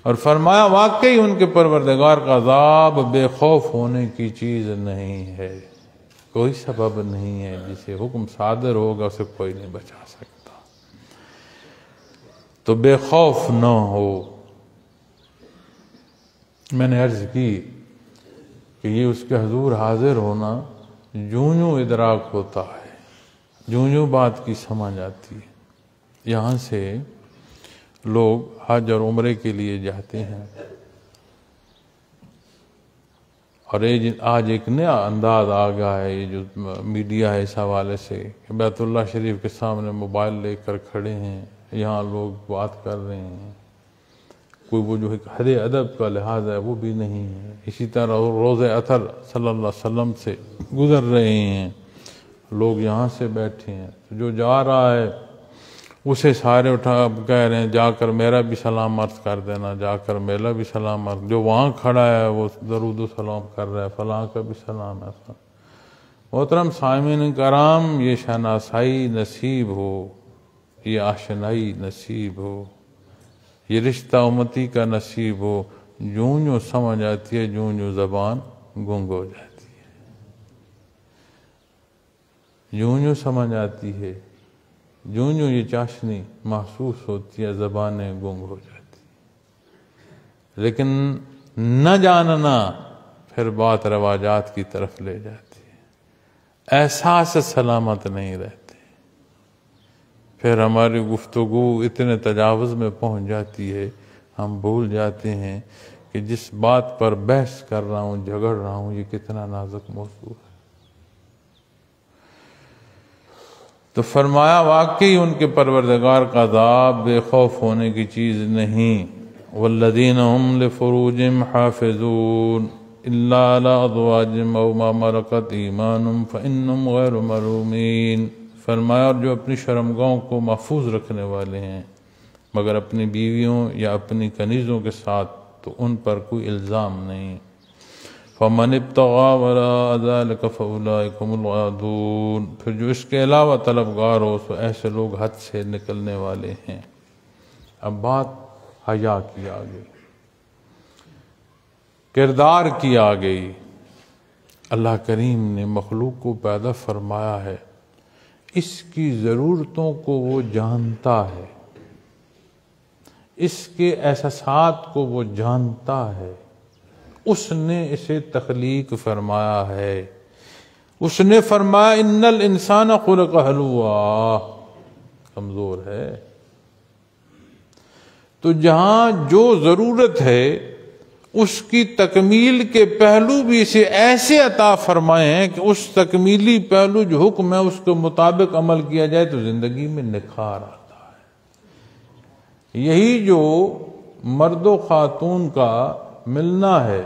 اور فرمایا واقعی ان کے پروردگار کا عذاب بے خوف ہونے کی چیز نہیں ہے، کوئی سبب نہیں ہے جسے حکم صادر ہوگا اسے کوئی نہیں بچا سکتا۔ تو بے خوف نہ ہو۔ میں نے عرض کی کہ یہ اس کے حضور حاضر ہونا جوں جوں ادراک ہوتا ہے، جوں جوں بات کی سمجھ آتی ہے۔ یہاں سے لوگ حج اور عمرے کے لیے جاتے ہیں، اور آج ایک نیا انداز آ گیا ہے، یہ جو میڈیا ہے اس حوالے سے کہ بیت اللہ شریف کے سامنے موبائل لے کر کھڑے ہیں، یہاں لوگ بات کر رہے ہیں، کوئی وہ جو ایک حد ادب کا لحاظ ہے وہ بھی نہیں ہے۔ اسی طرح روز اطہر صلی اللہ علیہ وسلم سے گزر رہے ہیں، لوگ یہاں سے بیٹھے ہیں، جو جا رہا ہے اسے سارے اٹھا کہہ رہے ہیں جا کر میرا بھی سلام عرض کر دینا، جا کر میرا بھی سلام عرض، جو وہاں کھڑا ہے وہ درود و سلام کر رہا ہے، فلاں کا بھی سلام ہے۔ محترم سامعین کرام، یہ شناسائی نصیب ہو، یہ آشنائی نصیب ہو، یہ رشتہ امتی کا نصیب ہو، جوں جوں سمجھ آتی ہے جوں جوں زبان گنگ ہو جاتی ہے، جوں جوں سمجھ آتی ہے جوں جوں یہ چاشنی محسوس ہوتی ہے زبانیں گنگ ہو جاتی ہیں۔ لیکن نہ جاننا پھر بات رواجات کی طرف لے جاتی ہے، احساس سلامت نہیں رہتے، پھر ہماری گفتگو اتنے تجاوز میں پہنچ جاتی ہے ہم بھول جاتے ہیں کہ جس بات پر بحث کر رہا ہوں، جھگڑ رہا ہوں، یہ کتنا نازک موضوع ہے۔ تو فرمایا واقعی ان کے پروردگار کا عذاب بے خوف ہونے کی چیز نہیں۔ والذین هم لفروجهم حافظون الا على ازواجهم او ما ملكت ایمانهم فانهم غیر ملومین۔ فرمایا اور جو اپنی شرمگاہوں کو محفوظ رکھنے والے ہیں مگر اپنی بیویوں یا اپنی کنیزوں کے ساتھ تو ان پر کوئی الزام نہیں۔ فمن ابتغى وراء ذلك فاولئک هم العادون، پھر جو اس کے علاوہ طلبگار ہو تو ایسے لوگ حد سے نکلنے والے ہیں۔ اب بات حیا کی آ گئی، کردار کی آ گئی۔ اللہ کریم نے مخلوق کو پیدا فرمایا ہے، اس کی ضرورتوں کو وہ جانتا ہے، اس کے احساسات کو وہ جانتا ہے، اس نے اسے تخلیق فرمایا ہے۔ اس نے فرمایا ان الانسان خلق ہلوعا، کمزور ہے۔ تو جہاں جو ضرورت ہے اس کی تکمیل کے پہلو بھی اسے ایسے عطا فرمائے ہیں کہ اس تکمیلی پہلو جو حکم ہے اس کے مطابق عمل کیا جائے تو زندگی میں نکھار آتا ہے۔ یہی جو مرد و خاتون کا ملنا ہے،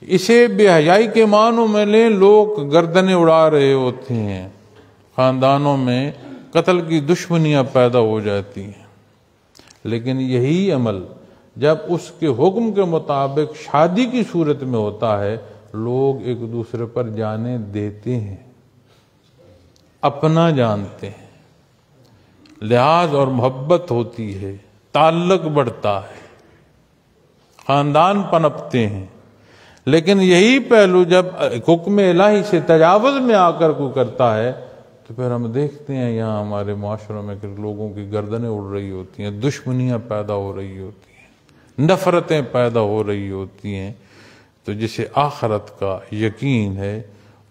اسے بے حیائی کے معنوں میں لیں، لوگ گردنیں اڑا رہے ہوتے ہیں، خاندانوں میں قتل کی دشمنیاں پیدا ہو جاتی ہیں، لیکن یہی عمل جب اس کے حکم کے مطابق شادی کی صورت میں ہوتا ہے لوگ ایک دوسرے پر جانیں دیتے ہیں، اپنا جانتے ہیں، لحاظ اور محبت ہوتی ہے، تعلق بڑھتا ہے، خاندان پنپتے ہیں۔ لیکن یہی پہلو جب حکم الہی سے تجاوز میں آ کر کو کرتا ہے تو پھر ہم دیکھتے ہیں یہاں ہمارے معاشروں میں کہ لوگوں کی گردنیں اڑ رہی ہوتی ہیں، دشمنیاں پیدا ہو رہی ہوتی ہیں، نفرتیں پیدا ہو رہی ہوتی ہیں، تو جسے آخرت کا یقین ہے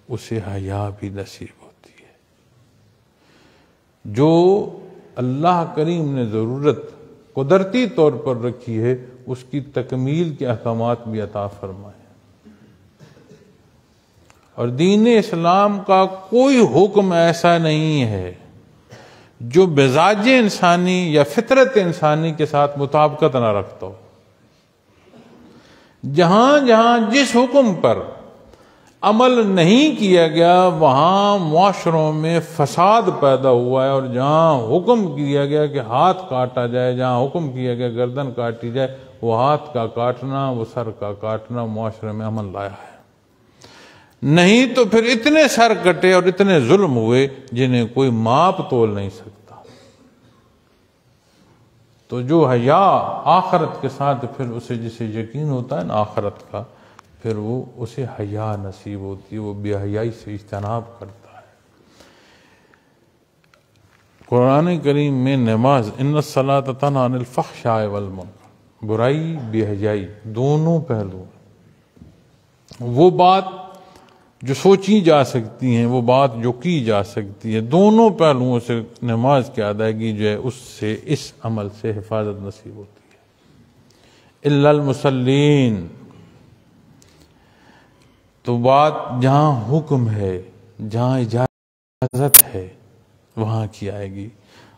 اسے حیا بھی نصیب ہوتی ہے۔ جو اللہ کریم نے ضرورت قدرتی طور پر رکھی ہے اس کی تکمیل کے احکامات بھی عطا فرمائے۔ اور دین اسلام کا کوئی حکم ایسا نہیں ہے جو مزاج انسانی یا فطرت انسانی کے ساتھ مطابقت نہ رکھتا ہو۔ جہاں جہاں جس حکم پر عمل نہیں کیا گیا وہاں معاشروں میں فساد پیدا ہوا ہے، اور جہاں حکم کیا گیا کہ ہاتھ کاٹا جائے، جہاں حکم کیا گیا گردن کاٹی جائے، وہ ہاتھ کا کاٹنا، وہ سر کا کاٹنا معاشرے میں عمل لایا ہے۔ نہیں تو پھر اتنے سر کٹے اور اتنے ظلم ہوئے جنہیں کوئی ماپ تول نہیں سکتا۔ تو جو حیا آخرت کے ساتھ پھر اسے جسے یقین ہوتا ہے نا آخرت کا، پھر وہ اسے حیا نصیب ہوتی ہے، وہ بے حیائی سے اجتناب کرتا ہے۔ قرآن کریم میں نماز ان الصلاۃ تنہی عن الفحشاء والمنکر، برائی بے حیائی دونوں پہلو، وہ بات جو سوچی جا سکتی ہیں، وہ بات جو کی جا سکتی ہے، دونوں پہلوؤں سے نماز کی ادائیگی جو ہے اس سے، اس عمل سے حفاظت نصیب ہوتی ہے۔ الا المصلین، تو بات جہاں حکم ہے، جہاں اجازت ہے وہاں کی آئے گی۔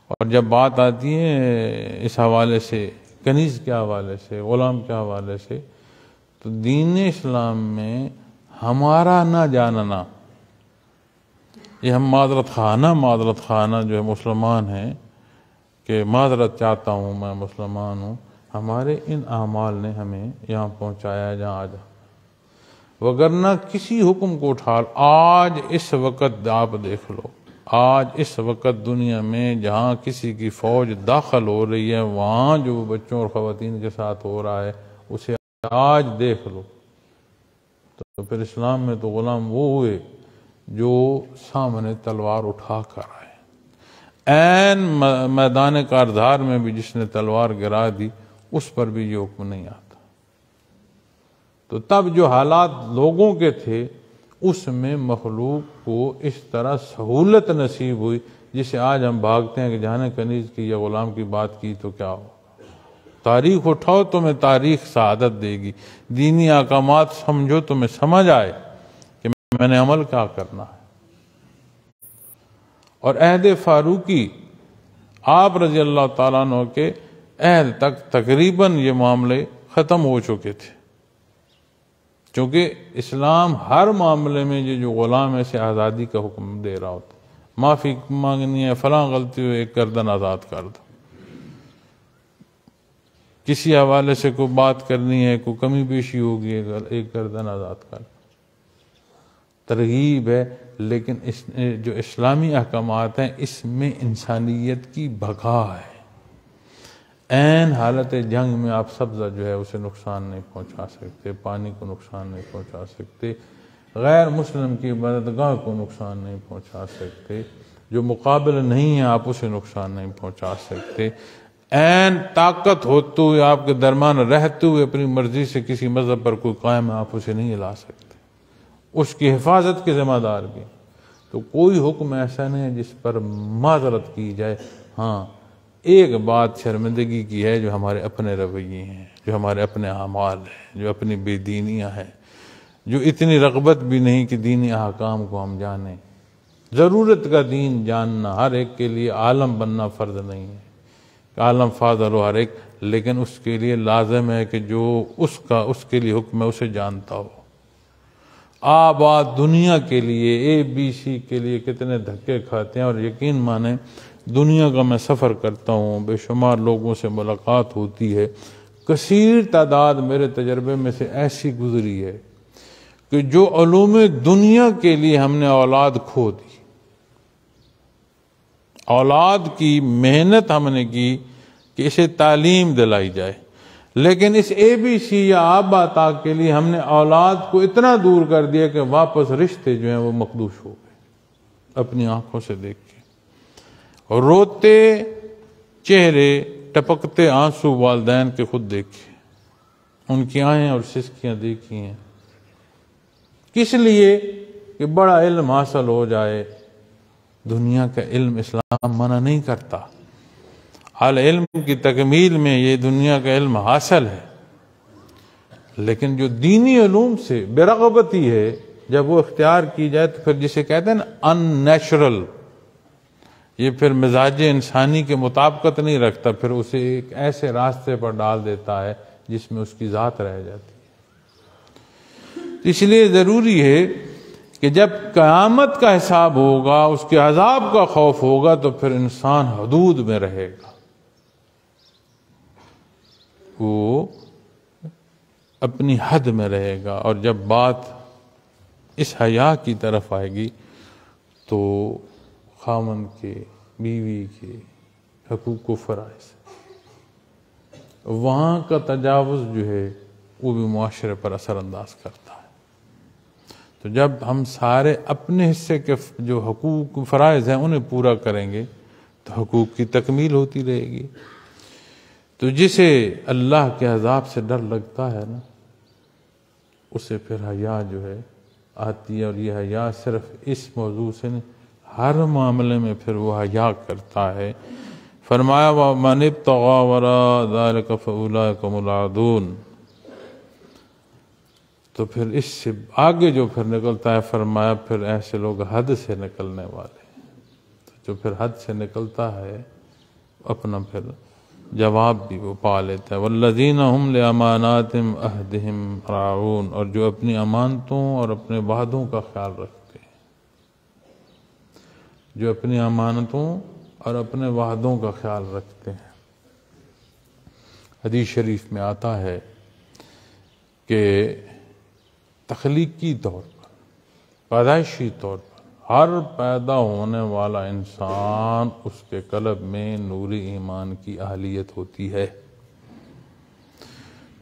اور جب بات آتی ہے اس حوالے سے، کنیز کے حوالے سے، غلام کے حوالے سے، تو دین اسلام میں ہمارا نہ جاننا، یہ ہم معذرت خانہ جو ہے مسلمان ہیں کہ معذرت چاہتا ہوں میں مسلمان ہوں، ہمارے ان اعمال نے ہمیں یہاں پہنچایا ہے جہاں آج، وگرنہ کسی حکم کو اٹھا، آج اس وقت آپ دیکھ لو، آج اس وقت دنیا میں جہاں کسی کی فوج داخل ہو رہی ہے وہاں جو بچوں اور خواتین کے ساتھ ہو رہا ہے اسے آج دیکھ لو۔ تو پھر اسلام میں تو غلام وہ ہوئے جو سامنے تلوار اٹھا کر آئے، عین میدان کارزار میں بھی جس نے تلوار گرا دی اس پر بھی یہ حکم نہیں آتا۔ تو تب جو حالات لوگوں کے تھے اس میں مخلوق کو اس طرح سہولت نصیب ہوئی، جسے آج ہم بھاگتے ہیں کہ جہاں کنیز کی یا غلام کی بات کی تو کیا ہو۔ تاریخ اٹھاؤ تمہیں تاریخ سعادت دے گی، دینی احکامات سمجھو تمہیں سمجھ آئے کہ میں نے عمل کیا کرنا ہے۔ اور عہد فاروقی، آپ رضی اللہ تعالیٰ عنہ کے عہد تک تقریباً یہ معاملے ختم ہو چکے تھے، چونکہ اسلام ہر معاملے میں یہ جو غلام ہے اسے آزادی کا حکم دے رہا ہوتا، معافی مانگنی ہے، فلاں غلطی ہو ایک گردن آزاد کر دو، کسی حوالے سے کوئی بات کرنی ہے، کوئی کمی بیشی ہوگی ایک گردن آزاد کر، ترغیب ہے۔ لیکن جو اسلامی احکامات ہیں اس میں انسانیت کی بقا ہے۔ عین حالت جنگ میں آپ سبزہ جو ہے اسے نقصان نہیں پہنچا سکتے، پانی کو نقصان نہیں پہنچا سکتے، غیر مسلم کی عبادتگاہ کو نقصان نہیں پہنچا سکتے، جو مقابل نہیں ہے آپ اسے نقصان نہیں پہنچا سکتے۔ عین طاقت ہوتے ہوئے آپ کے درمیان رہتے ہوئے اپنی مرضی سے کسی مذہب پر کوئی قائم ہے آپ اسے نہیں ہلا سکتے، اس کی حفاظت کے ذمہ دار بھی۔ تو کوئی حکم ایسا نہیں ہے جس پر معذرت کی جائے۔ ہاں ایک بات شرمندگی کی ہے جو ہمارے اپنے رویے ہیں، جو ہمارے اپنے اعمال ہیں، جو اپنی بے دینیاں ہیں، جو اتنی رغبت بھی نہیں کہ دینی احکام کو ہم جانیں۔ ضرورت کا دین جاننا، ہر ایک کے لیے عالم بننا فرض نہیں ہے، عالم فاضل ہو ہر ایک، لیکن اس کے لیے لازم ہے کہ جو اس کے لیے حکم ہے اسے جانتا ہو۔ آباد دنیا کے لیے، اے بی سی کے لیے کتنے دھکے کھاتے ہیں، اور یقین مانیں دنیا کا میں سفر کرتا ہوں، بے شمار لوگوں سے ملاقات ہوتی ہے، کثیر تعداد میرے تجربے میں سے ایسی گزری ہے کہ جو علوم دنیا کے لیے ہم نے اولاد کھو دی، اولاد کی محنت ہم نے کی کہ اسے تعلیم دلائی جائے، لیکن اس اے بی سی یا آبا تا کے لیے ہم نے اولاد کو اتنا دور کر دیا کہ واپس رشتے جو ہیں وہ مخدوش ہو گئے، اپنی آنکھوں سے دیکھ کے، اور روتے چہرے، ٹپکتے آنسو والدین کے خود دیکھے، ان کی آہیں اور سسکیاں دیکھی ہیں، کس لیے کہ بڑا علم حاصل ہو جائے۔ دنیا کا علم اسلام منع نہیں کرتا، علم کی تکمیل میں یہ دنیا کا علم حاصل ہے، لیکن جو دینی علوم سے برغبتی ہے جب وہ اختیار کی جائے تو پھر جسے کہتے ہیں نا ان نیچرل، یہ پھر مزاج انسانی کے مطابقت نہیں رکھتا، پھر اسے ایک ایسے راستے پر ڈال دیتا ہے جس میں اس کی ذات رہ جاتی ہے۔ اس لیے ضروری ہے کہ جب قیامت کا حساب ہوگا، اس کے عذاب کا خوف ہوگا، تو پھر انسان حدود میں رہے گا، وہ اپنی حد میں رہے گا، اور جب بات اس حیا کی طرف آئے گی تو خاوند کے، بیوی کے حقوق و فرائض، وہاں کا تجاوز جو ہے وہ بھی معاشرے پر اثر انداز کرتا ہے۔ تو جب ہم سارے اپنے حصے کے جو حقوق و فرائض ہیں انہیں پورا کریں گے تو حقوق کی تکمیل ہوتی رہے گی۔ تو جسے اللہ کے عذاب سے ڈر لگتا ہے نا، اسے پھر حیا جو ہے آتی ہے، اور یہ حیا صرف اس موضوع سے نہیں، ہر معاملے میں پھر وہ حیا کرتا ہے۔ فرمایا وَمَنِ ابْتَغَىٰ وَرَاءَ ذَلِكَ فَأُولَٰئِكَ هُمُ الْعَادُونَ۔ تو پھر اس سے آگے جو پھر نکلتا ہے، فرمایا پھر ایسے لوگ حد سے نکلنے والے، تو جو پھر حد سے نکلتا ہے اپنا پھر جواب بھی وہ پا لیتا ہے۔ وَالَّذِينَ هُمْ لِأَمَانَاتِهِمْ عَهْدِهِمْ رَاعُونَ، اور جو اپنی امانتوں اور اپنے وعدوں کا خیال رکھتے ہیں، جو اپنی امانتوں اور اپنے وعدوں کا خیال رکھتے ہیں۔ حدیث شریف میں آتا ہے کہ تخلیقی طور پر، پیدائشی طور پر ہر پیدا ہونے والا انسان، اس کے قلب میں نور ایمان کی اہلیت ہوتی ہے۔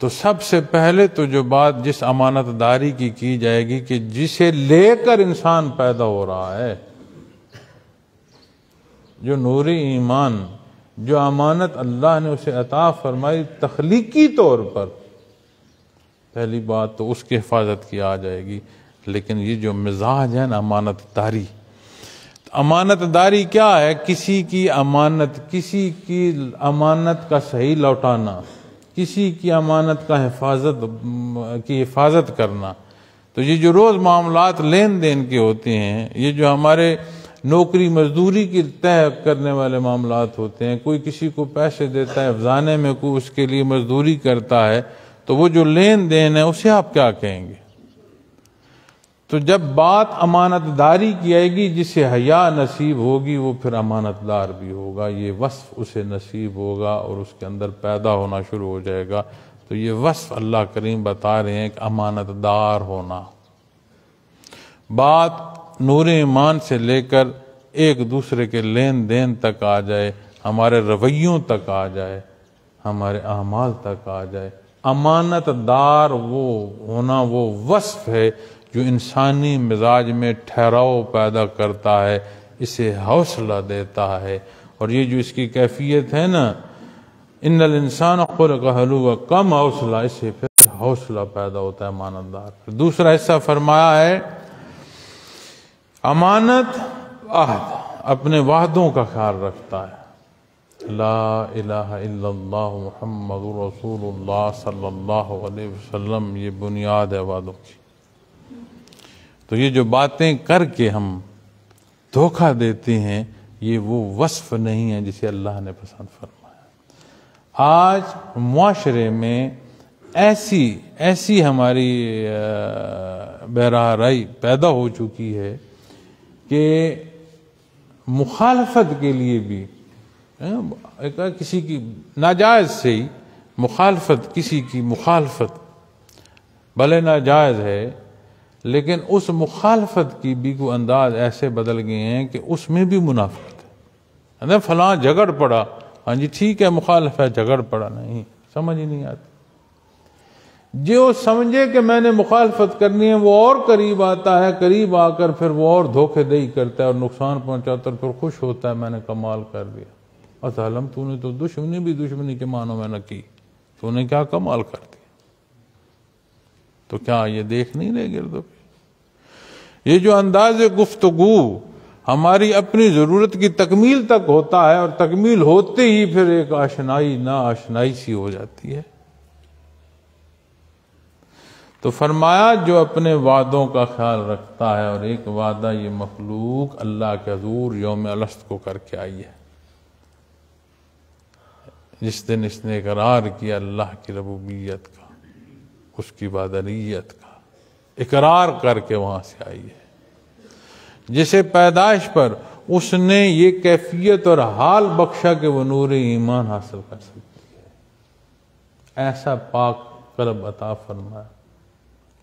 تو سب سے پہلے تو جو بات جس امانت داری کی جائے گی کہ جسے لے کر انسان پیدا ہو رہا ہے، جو نور ایمان، جو امانت اللہ نے اسے عطا فرمائی تخلیقی طور پر، پہلی بات تو اس کی حفاظت کی آ جائے گی۔ لیکن یہ جو مزاج ہے نا امانت داری، امانت داری کیا ہے؟ کسی کی امانت کا صحیح لوٹانا، کسی کی امانت کا حفاظت کرنا۔ تو یہ جو روز معاملات لین دین کے ہوتے ہیں، یہ جو ہمارے نوکری مزدوری کی طے کرنے والے معاملات ہوتے ہیں، کوئی کسی کو پیسے دیتا ہے افزانے میں، کوئی اس کے لیے مزدوری کرتا ہے، تو وہ جو لین دین ہے اسے آپ کیا کہیں گے؟ تو جب بات امانت داری کی آئے گی، جسے حیا نصیب ہوگی وہ پھر امانت دار بھی ہوگا، یہ وصف اسے نصیب ہوگا اور اس کے اندر پیدا ہونا شروع ہو جائے گا۔ تو یہ وصف اللہ کریم بتا رہے ہیں کہ امانت دار ہونا۔ بات نور ایمان سے لے کر ایک دوسرے کے لین دین تک آ جائے، ہمارے رویوں تک آ جائے، ہمارے اعمال تک آ جائے۔ امانت دار وہ ہونا وہ وصف ہے جو انسانی مزاج میں ٹھہراؤ پیدا کرتا ہے، اسے حوصلہ دیتا ہے۔ اور یہ جو اس کی کیفیت ہے نا، ان الانسان خلق ہلوعا، کم حوصلہ، اس سے پھر حوصلہ پیدا ہوتا ہے امانت دار۔ دوسرا حصہ فرمایا ہے امانت عہد، اپنے وعدوں کا خیال رکھتا ہے۔ لا الہ الا اللہ محمد رسول اللہ صلی اللہ علیہ وسلم، یہ بنیاد ہے وعدوں کی۔ تو یہ جو باتیں کر کے ہم دھوکہ دیتے ہیں، یہ وہ وصف نہیں ہے جسے اللہ نے پسند فرمایا۔ آج معاشرے میں ایسی ہماری بہرہ رائی پیدا ہو چکی ہے کہ مخالفت کے لیے بھی کسی کی ناجائز سے ہی مخالفت، کسی کی مخالفت بھلے ناجائز ہے، لیکن اس مخالفت کی بھی کو انداز ایسے بدل گئے ہیں کہ اس میں بھی منافقت ہے۔ فلاں جھگڑ پڑا، ہاں جی ٹھیک ہے، مخالف ہے، جھگڑ پڑا، نہیں، سمجھ ہی نہیں آتی۔ جو سمجھے کہ میں نے مخالفت کرنی ہے وہ اور قریب آتا ہے، قریب آ کر پھر وہ اور دھوکے دہی کرتا ہے اور نقصان پہنچاتا ہے، پھر خوش ہوتا ہے میں نے کمال کر دیا۔ ظالم تو نے تو دشمنی بھی دشمنی کے معنوں میں نہ کی، تو نے کیا کمال کر دیا؟ تو کیا یہ دیکھ نہیں رہے گردوں پہ؟ یہ جو انداز گفتگو ہماری اپنی ضرورت کی تکمیل تک ہوتا ہے اور تکمیل ہوتے ہی پھر ایک آشنائی نا آشنائی سی ہو جاتی ہے۔ تو فرمایا جو اپنے وعدوں کا خیال رکھتا ہے، اور ایک وعدہ یہ مخلوق اللہ کے حضور یوم الست کو کر کے آئی ہے، جس دن اس نے اقرار کیا اللہ کی ربوبیت کا، اس کی وحدانیت کا اقرار کر کے وہاں سے آئی ہے، جسے پیدائش پر اس نے یہ کیفیت اور حال بخشا کہ وہ نور ایمان حاصل کر سکتی ہے۔ ایسا پاک قلب عطا فرمایا،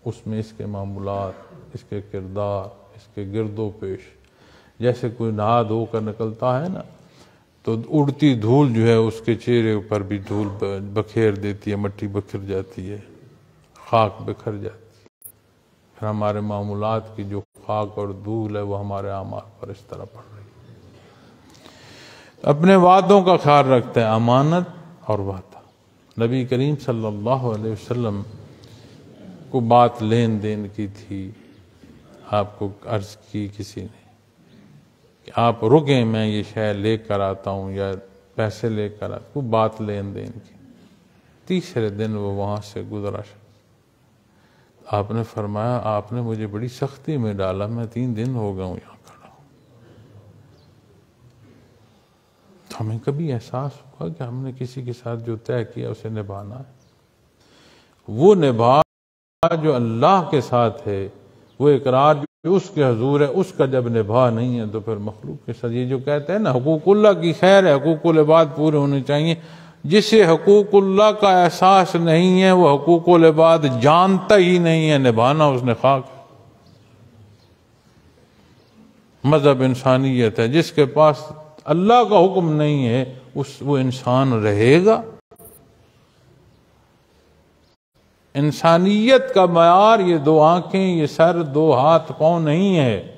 اس میں اس کے معمولات، اس کے کردار، اس کے گرد و پیش، جیسے کوئی نہا دھو کر نکلتا ہے نا تو اڑتی دھول جو ہے اس کے چہرے پر بھی دھول بکھیر دیتی ہے، مٹی بکھر جاتی ہے، خاک بکھر جاتی ہے۔ پھر ہمارے معمولات کی جو خاک اور دھول ہے وہ ہمارے اعمال پر اس طرح پڑ رہی ہے۔ اپنے وعدوں کا خیال رکھتا ہے، امانت اور وعدہ۔ نبی کریم صلی اللہ علیہ وسلم کو بات لین دین کی تھی، آپ کو عرض کی کسی نے کہ آپ رکیں، میں یہ شے لے کر آتا ہوں یا پیسے لے کر آتا ہوں، بات لین دین کی۔ تیسرے دن وہ وہاں سے گزرا۔ آپ نے فرمایا آپ نے مجھے بڑی سختی میں ڈالا، میں 3 دن ہو گیا ہوں یہاں کھڑا ہوں۔ تو ہمیں کبھی احساس ہوا کہ ہم نے کسی کے ساتھ جو طے کیا اسے نبھانا ہے؟ وہ نبھا جو اللہ کے ساتھ ہے، وہ اقرار جو اس کے حضور ہے، اس کا جب نبھا نہیں ہے تو پھر مخلوق کے ساتھ یہ جو کہتے ہیں نا حقوق اللہ کی خیر ہے، حقوق العباد پورے ہونے چاہیے، جسے حقوق اللہ کا احساس نہیں ہے وہ حقوق العباد جانتا ہی نہیں ہے، نبھانا اس نے خاک۔ مذہب انسانیت ہے، جس کے پاس اللہ کا حکم نہیں ہے وہ انسان رہے گا؟ انسانیت کا معیار یہ 2 آنکھیں، یہ سر، 2 ہاتھ، پاؤں نہیں ہے۔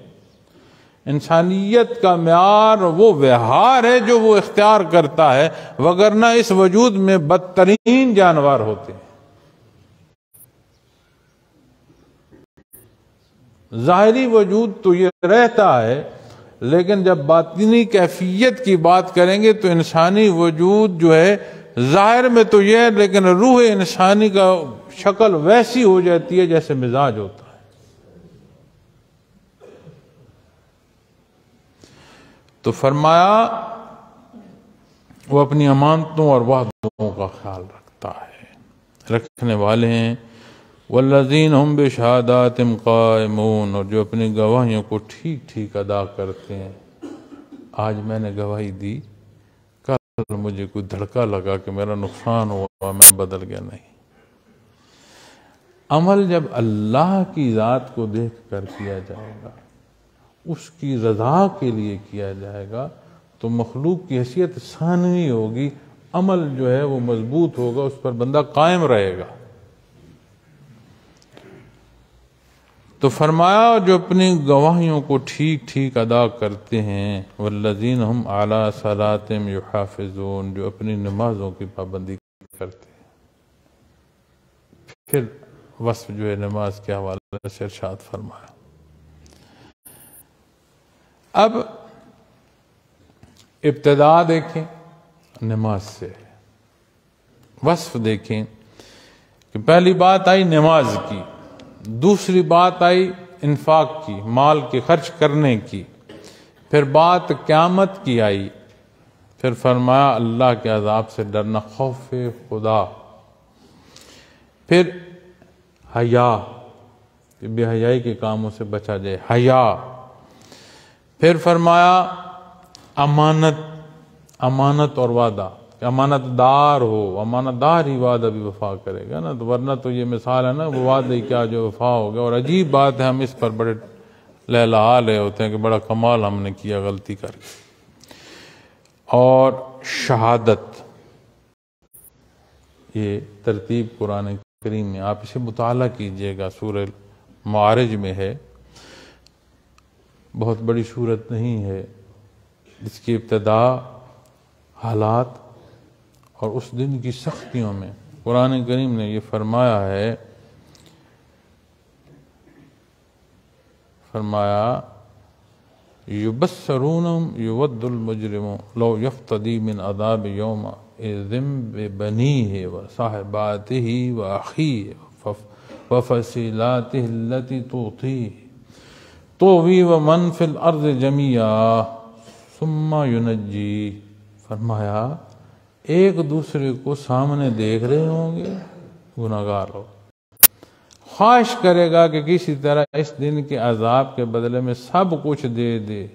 انسانیت کا معیار وہ وہار ہے جو وہ اختیار کرتا ہے، وگرنہ اس وجود میں بدترین جانور ہوتے ہیں۔ ظاہری وجود تو یہ رہتا ہے، لیکن جب باطنی کیفیت کی بات کریں گے تو انسانی وجود جو ہے ظاہر میں تو یہ ہے، لیکن روح انسانی کا شکل ویسی ہو جاتی ہے جیسے مزاج ہوتا ہے۔ تو فرمایا وہ اپنی امانتوں اور وعدوں کا خیال رکھتا ہے، رکھنے والے ہیں۔ والذین ہم بشہاداتہم قائمون، اور جو اپنی گواہیوں کو ٹھیک ٹھیک ادا کرتے ہیں۔ آج میں نے گواہی دی، کل مجھے کوئی دھڑکا لگا کہ میرا نقصان ہوا، میں بدل گیا، نہیں۔ عمل جب اللہ کی ذات کو دیکھ کر کیا جائے گا، اس کی رضا کے لیے کیا جائے گا، تو مخلوق کی حیثیت ثانوی ہوگی، عمل جو ہے وہ مضبوط ہوگا، اس پر بندہ قائم رہے گا۔ تو فرمایا جو اپنی گواہیوں کو ٹھیک ٹھیک ادا کرتے ہیں، والذین ہم علی صلاتہم یحافظون، جو اپنی نمازوں کی پابندی کرتے ہیں۔ پھر وصف جو ہے نماز کے حوالے سے ارشاد فرمایا۔ اب ابتدا دیکھیں نماز سے، وصف دیکھیں کہ پہلی بات آئی نماز کی، دوسری بات آئی انفاق کی، مال کے خرچ کرنے کی، پھر بات قیامت کی آئی، پھر فرمایا اللہ کے عذاب سے ڈرنا، خوف خدا، پھر حیا، کہ بے حیائی کے کاموں سے بچا جائے، حیا، پھر فرمایا امانت اور وعدہ، کہ امانت دار ہو، امانت دار ہی وعدہ بھی وفا کرے گا نا، تو ورنہ تو یہ مثال ہے نا وہ وعدہ ہی کیا جو وفا ہو گیا۔ اور عجیب بات ہے، ہم اس پر بڑے لہلہا رہے ہوتے ہیں کہ بڑا کمال ہم نے کیا غلطی کر کے۔ اور شہادت، یہ ترتیب قرآن کریم میں، آپ اسے مطالعہ کیجئے گا، سورہ معارج میں ہے، بہت بڑی صورت نہیں ہے، اس کی ابتدا حالات اور اس دن کی سختیوں میں قرآن کریم نے یہ فرمایا ہے، فرمایا یبصرونہم یود المجرم لو یفتدی من عذاب یومئذ ببنیہ وصاحباتہ واخیہ وفصیلاتہ التی تؤویہ ومن فی الارض جمیعا ثم ینجی۔ فرمایا ایک دوسرے کو سامنے دیکھ رہے ہوں گے گناہگار لوگ، خواہش کرے گا کہ کسی طرح اس دن کے عذاب کے بدلے میں سب کچھ دے دے،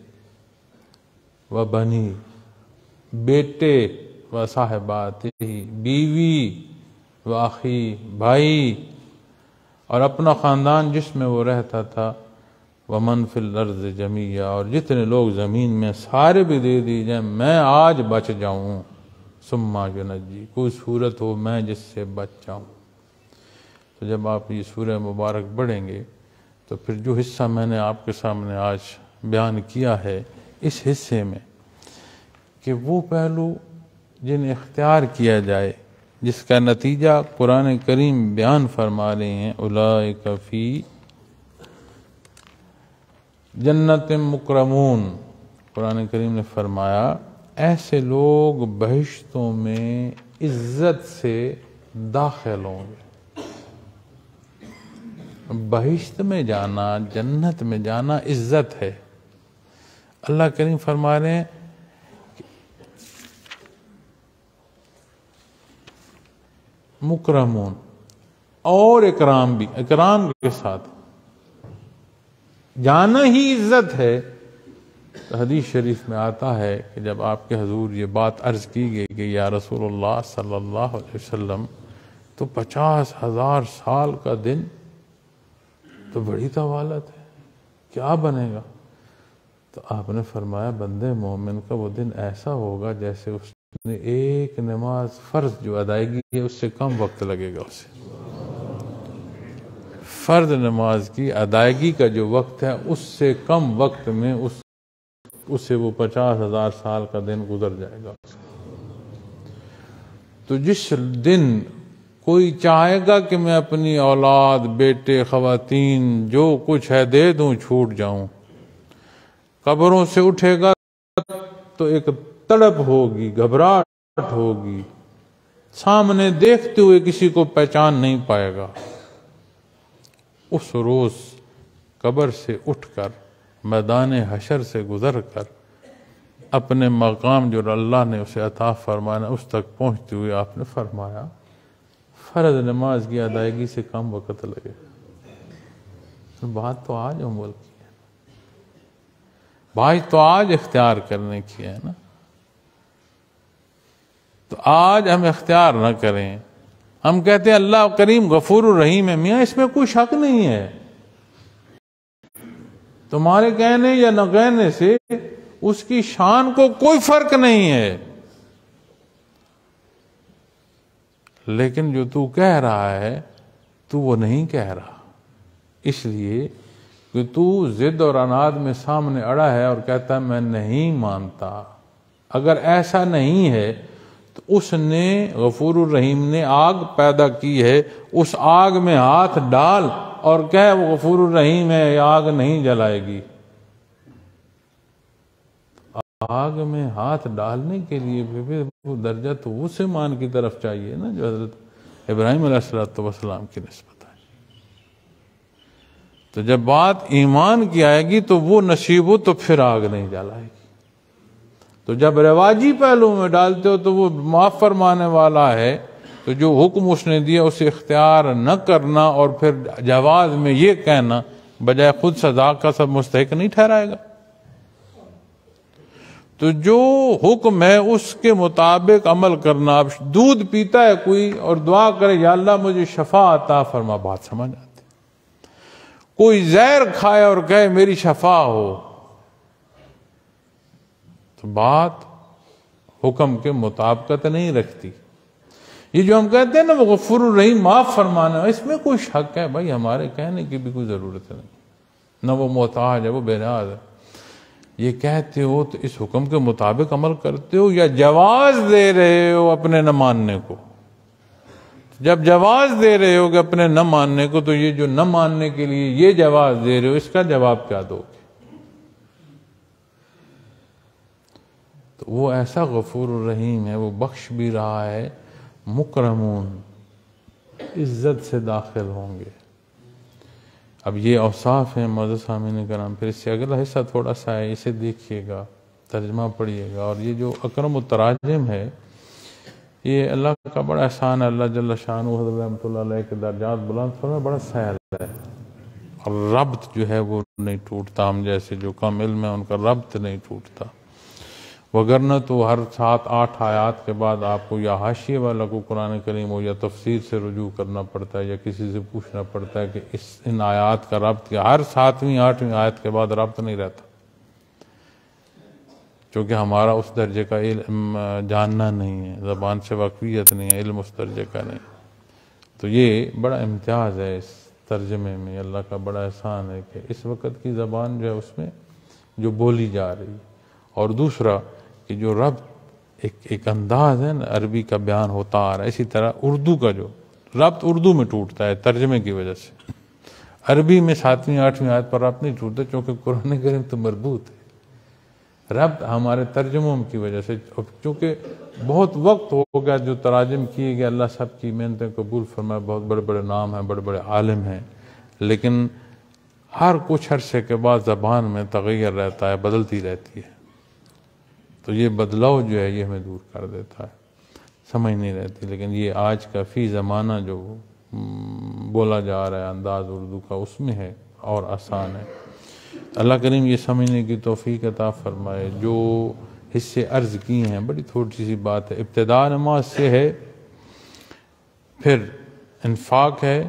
وہ بنی بیٹے، وہ صاحبات بیوی، وہ آخی بھائی، اور اپنا خاندان جس میں وہ رہتا تھا، ومن فی الارض جمیعا، اور جتنے لوگ زمین میں سارے بھی دے دی جائیں، میں آج بچ جاؤں، ثم ینجی، کوئی صورت ہو میں جس سے بچ جاؤں۔ تو جب آپ یہ سورہ مبارک پڑھیں گے تو پھر جو حصہ میں نے آپ کے سامنے آج بیان کیا ہے، اس حصے میں کہ وہ پہلو جنہیں اختیار کیا جائے، جس کا نتیجہ قرآن کریم بیان فرما رہے ہیں، اولئک فی جنت مکرمون، قرآن کریم نے فرمایا ایسے لوگ بہشتوں میں عزت سے داخل ہوں گے۔ بہشت میں جانا، جنت میں جانا عزت ہے۔ اللہ کریم فرما رہے ہیں مکرمون، اور اکرام بھی، اکرام کے ساتھ جانا ہی عزت ہے۔ تو حدیث شریف میں آتا ہے کہ جب آپ کے حضور یہ بات عرض کی گئی کہ یا رسول اللہ صلی اللہ علیہ وسلم، تو 50,000 سال کا دن تو بڑی طوالت ہے، کیا بنے گا؟ تو آپ نے فرمایا بندے مومن کا وہ دن ایسا ہوگا جیسے اس نے ایک نماز فرض جو ادائیگی ہے اس سے کم وقت لگے گا اسے۔ فرض نماز کی ادائیگی کا جو وقت ہے اس سے کم وقت میں اس سے وہ 50,000 سال کا دن گزر جائے گا۔ تو جس دن کوئی چاہے گا کہ میں اپنی اولاد، بیٹے، خواتین جو کچھ ہے دے دوں، چھوٹ جاؤں، قبروں سے اٹھے گا تو ایک تڑپ ہوگی، گھبراہٹ ہوگی، سامنے دیکھتے ہوئے کسی کو پہچان نہیں پائے گا۔ اس روز قبر سے اٹھ کر، میدان حشر سے گزر کر، اپنے مقام جو اللہ نے اسے عطا فرمانا اس تک پہنچتے ہوئے آپ نے فرمایا فرض نماز کی ادائیگی سے کم وقت لگے۔ بات تو آج عمل کی ہے، بات تو آج اختیار کرنے کی ہے نا۔ تو آج ہم اختیار نہ کریں، ہم کہتے ہیں اللہ کریم غفور الرحیم ہے، میاں اس میں کوئی شک نہیں ہے، تمہارے کہنے یا نہ کہنے سے اس کی شان کو کوئی فرق نہیں ہے، لیکن جو تو کہہ رہا ہے تو وہ نہیں کہہ رہا، اس لیے کہ تو ضد اور عناد میں سامنے اڑا ہے اور کہتا ہے میں نہیں مانتا۔ اگر ایسا نہیں ہے تو اس نے، غفور الرحیم نے آگ پیدا کی ہے، اس آگ میں ہاتھ ڈال اور کہہ وہ غفور الرحیم ہے، یہ آگ نہیں جلائے گی۔ آگ میں ہاتھ ڈالنے کے لیے وہ درجہ تو اس ایمان کی طرف چاہیے نا جو حضرت ابراہیم علیہ السلام کی نسبت ہے۔ تو جب بات ایمان کی آئے گی تو وہ نصیب ہو تو پھر آگ نہیں جلائے گی۔ تو جب رواجی پہلو میں ڈالتے ہو تو وہ معاف فرمانے والا ہے، تو جو حکم اس نے دیا اسے اختیار نہ کرنا اور پھر جواز میں یہ کہنا بجائے خود سزا کا سب مستحق نہیں ٹھہرائے گا۔ تو جو حکم ہے اس کے مطابق عمل کرنا۔ اب دودھ پیتا ہے کوئی اور دعا کرے یا اللہ مجھے شفا عطا فرما، بات سمجھ آتی۔ کوئی زہر کھائے اور کہے میری شفا ہو، تو بات حکم کے مطابقت نہیں رکھتی۔ یہ جو ہم کہتے ہیں نا وہ غفور الرحیم معاف فرمانا، اس میں کوئی شک ہے بھائی، ہمارے کہنے کی بھی کوئی ضرورت نہیں، نہ وہ محتاج ہے، وہ بے نیاز ہے۔ یہ کہتے ہو تو اس حکم کے مطابق عمل کرتے ہو یا جواز دے رہے ہو اپنے نہ ماننے کو؟ جب جواز دے رہے ہو کہ اپنے نہ ماننے کو، تو یہ جو نہ ماننے کے لیے یہ جواز دے رہے ہو، اس کا جواب کیا دو گے؟ تو وہ ایسا غفور الرحیم ہے، وہ بخش بھی رہا ہے، مکرمون عزت سے داخل ہوں گے۔ اب یہ اوصاف ہیں معزز سامعین کرام، پھر اس سے اگلا حصہ تھوڑا سا ہے، اسے دیکھیے گا، ترجمہ پڑھیے گا۔ اور یہ جو اکرم التراجم ہے، یہ اللہ کا بڑا احسان ہے، اللہ جل شانہ حضرت رحمۃ اللہ علیہ کے درجات بلند فرمائے، بڑا سہل ہے، اور ربط جو ہے وہ نہیں ٹوٹتا، ہم جیسے جو کم علم ہے ان کا ربط نہیں ٹوٹتا، وگرنہ تو ہر 7-8 آیات کے بعد آپ کو یا حاشیے والا کو قرآن کریم ہو یا تفسیر سے رجوع کرنا پڑتا ہے، یا کسی سے پوچھنا پڑتا ہے کہ ان آیات کا ربط کیا۔ ہر 7ویں-8ویں آیت کے بعد ربط نہیں رہتا، چونکہ ہمارا اس درجے کا علم جاننا نہیں ہے، زبان سے واقفیت نہیں ہے، علم اس درجے کا نہیں۔ تو یہ بڑا امتیاز ہے اس ترجمے میں، اللہ کا بڑا احسان ہے کہ اس وقت کی زبان جو ہے اس میں جو بولی جا رہی ہے، اور دوسرا کہ جو ربط ایک انداز ہے نا عربی کا بیان ہوتا آ رہا ہے، اسی طرح اردو کا جو ربط اردو میں ٹوٹتا ہے ترجمے کی وجہ سے، عربی میں 7ویں-8ویں آیت پر ربط نہیں ٹوٹتا، چونکہ قرآن کریم تو مربوط ہے۔ ربط ہمارے ترجموں کی وجہ سے، چونکہ بہت وقت ہو گیا جو تراجم کیے گئے، اللہ سب کی محنتیں قبول فرمائے، بہت بڑے بڑے نام ہیں، بڑے بڑے عالم ہیں، لیکن ہر کچھ عرصے کے بعد زبان میں تغیر رہتا ہے، بدلتی رہتی ہے، تو یہ بدلاؤ جو ہے یہ ہمیں دور کر دیتا ہے، سمجھ نہیں رہتی۔ لیکن یہ آج کا فی زمانہ جو بولا جا رہا ہے انداز اردو کا، اس میں ہے اور آسان ہے۔ اللہ کریم یہ سمجھنے کی توفیق عطا فرمائے۔ جو حصے عرض کی ہیں، بڑی تھوڑی سی بات ہے، ابتداء نماز سے ہے، پھر انفاق ہے،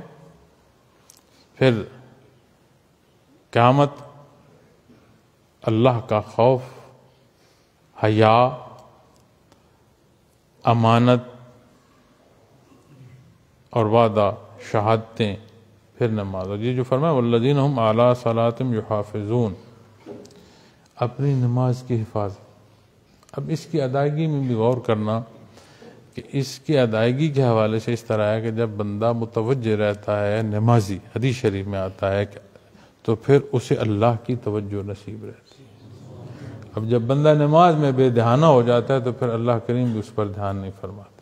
پھر قیامت، اللہ کا خوف، حیا، امانت اور وعدہ، شہادتیں، پھر نماز۔ اور یہ جو فرمایا والذین هم علی صلاتہم یحافظون، اپنی نماز کی حفاظت۔ اب اس کی ادائیگی میں بھی غور کرنا کہ اس کی ادائیگی کے حوالے سے اس طرح ہے کہ جب بندہ متوجہ رہتا ہے، نمازی، حدیث شریف میں آتا ہے، تو پھر اسے اللہ کی توجہ نصیب رہتی ہے۔ اب جب بندہ نماز میں بے دھیانہ ہو جاتا ہے تو پھر اللہ کریم بھی اس پر دھیان نہیں فرماتے۔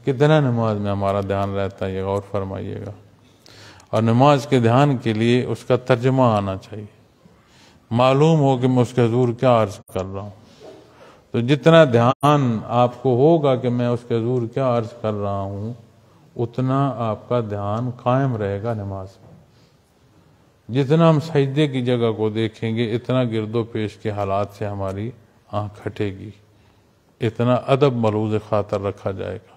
کتنا نماز میں ہمارا دھیان رہتا ہے، یہ غور فرمائیے گا۔ اور نماز کے دھیان کے لیے اس کا ترجمہ آنا چاہیے، معلوم ہو کہ میں اس کے حضور کیا عرض کر رہا ہوں۔ تو جتنا دھیان آپ کو ہوگا کہ میں اس کے حضور کیا عرض کر رہا ہوں، اتنا آپ کا دھیان قائم رہے گا نماز میں۔ جتنا ہم سجدے کی جگہ کو دیکھیں گے، اتنا گرد و پیش کے حالات سے ہماری آنکھ ہٹے گی، اتنا ادب ملحوظ خاطر رکھا جائے گا۔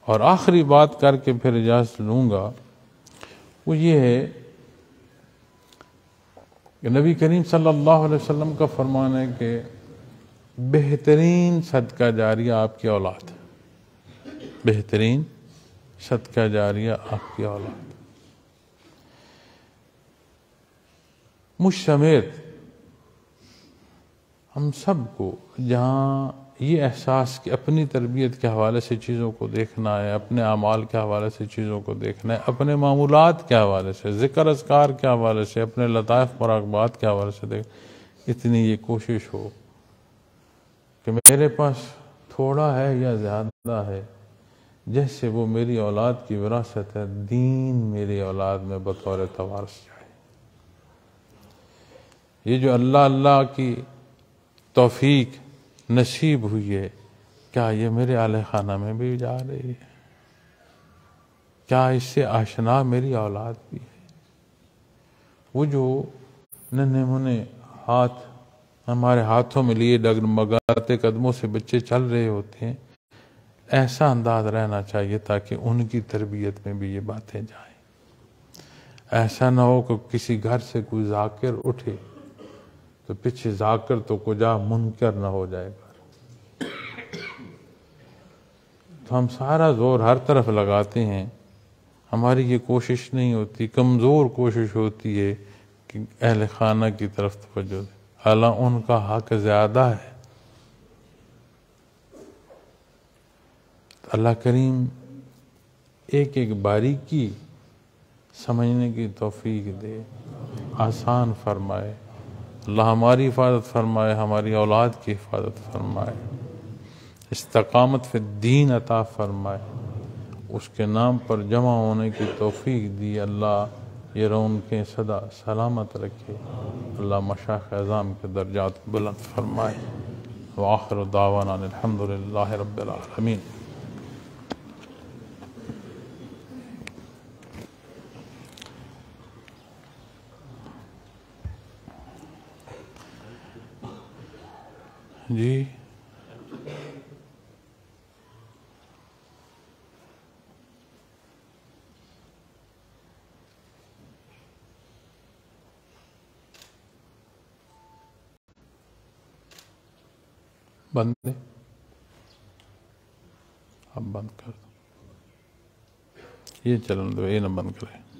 اور آخری بات کر کے پھر اجازت لوں گا، وہ یہ ہے کہ نبی کریم صلی اللہ علیہ وسلم کا فرمان ہے کہ بہترین صدقہ جاریہ آپ کی اولاد ہے، بہترین صدقہ جاریہ آپ کی اولاد۔ مجھ سمیت ہم سب کو جہاں یہ احساس کہ اپنی تربیت کے حوالے سے چیزوں کو دیکھنا ہے، اپنے اعمال کے حوالے سے چیزوں کو دیکھنا ہے، اپنے معمولات کے حوالے سے، ذکر اذکار کے حوالے سے، اپنے لطائف مراقبات کے حوالے سے اتنی یہ کوشش ہو کہ میرے پاس تھوڑا ہے یا زیادہ ہے، جیسے وہ میری اولاد کی وراثت ہے، دین میری اولاد میں بطور توارث جائے۔ یہ جو اللہ کی توفیق نصیب ہوئی ہے، کیا یہ میرے اہل خانہ میں بھی جا رہی ہے؟ کیا اس سے آشنا میری اولاد بھی ہے؟ وہ جو ننھے منے ہاتھ ہمارے ہاتھوں میں لیے ڈگمگاتے قدموں سے بچے چل رہے ہوتے ہیں، ایسا انداز رہنا چاہیے تاکہ ان کی تربیت میں بھی یہ باتیں جائیں۔ ایسا نہ ہو کہ کسی گھر سے کوئی ذاکر اٹھے تو پیچھے ذاکر تو کجا منکر نہ ہو جائے گا۔ تو ہم سارا زور ہر طرف لگاتے ہیں، ہماری یہ کوشش نہیں ہوتی، کمزور کوشش ہوتی ہے کہ اہل خانہ کی طرف توجہ دیں، حالانکہ ان کا حق زیادہ ہے۔ اللہ کریم ایک ایک باریکی سمجھنے کی توفیق دے، آسان فرمائے۔ اللہ ہماری حفاظت فرمائے، ہماری اولاد کی حفاظت فرمائے، استقامت فی الدین عطا فرمائے، اس کے نام پر جمع ہونے کی توفیق دی۔ اللہ یہ رون کے صدا سلامت رکھے، اللہ مشائخ اعظام کے درجات بلند فرمائے۔ وآخر دعوانا الحمدللہ رب العالمین۔ جی بند دے، اب بند کر دو، یہ چلن دو، یہ نہ بند کرے۔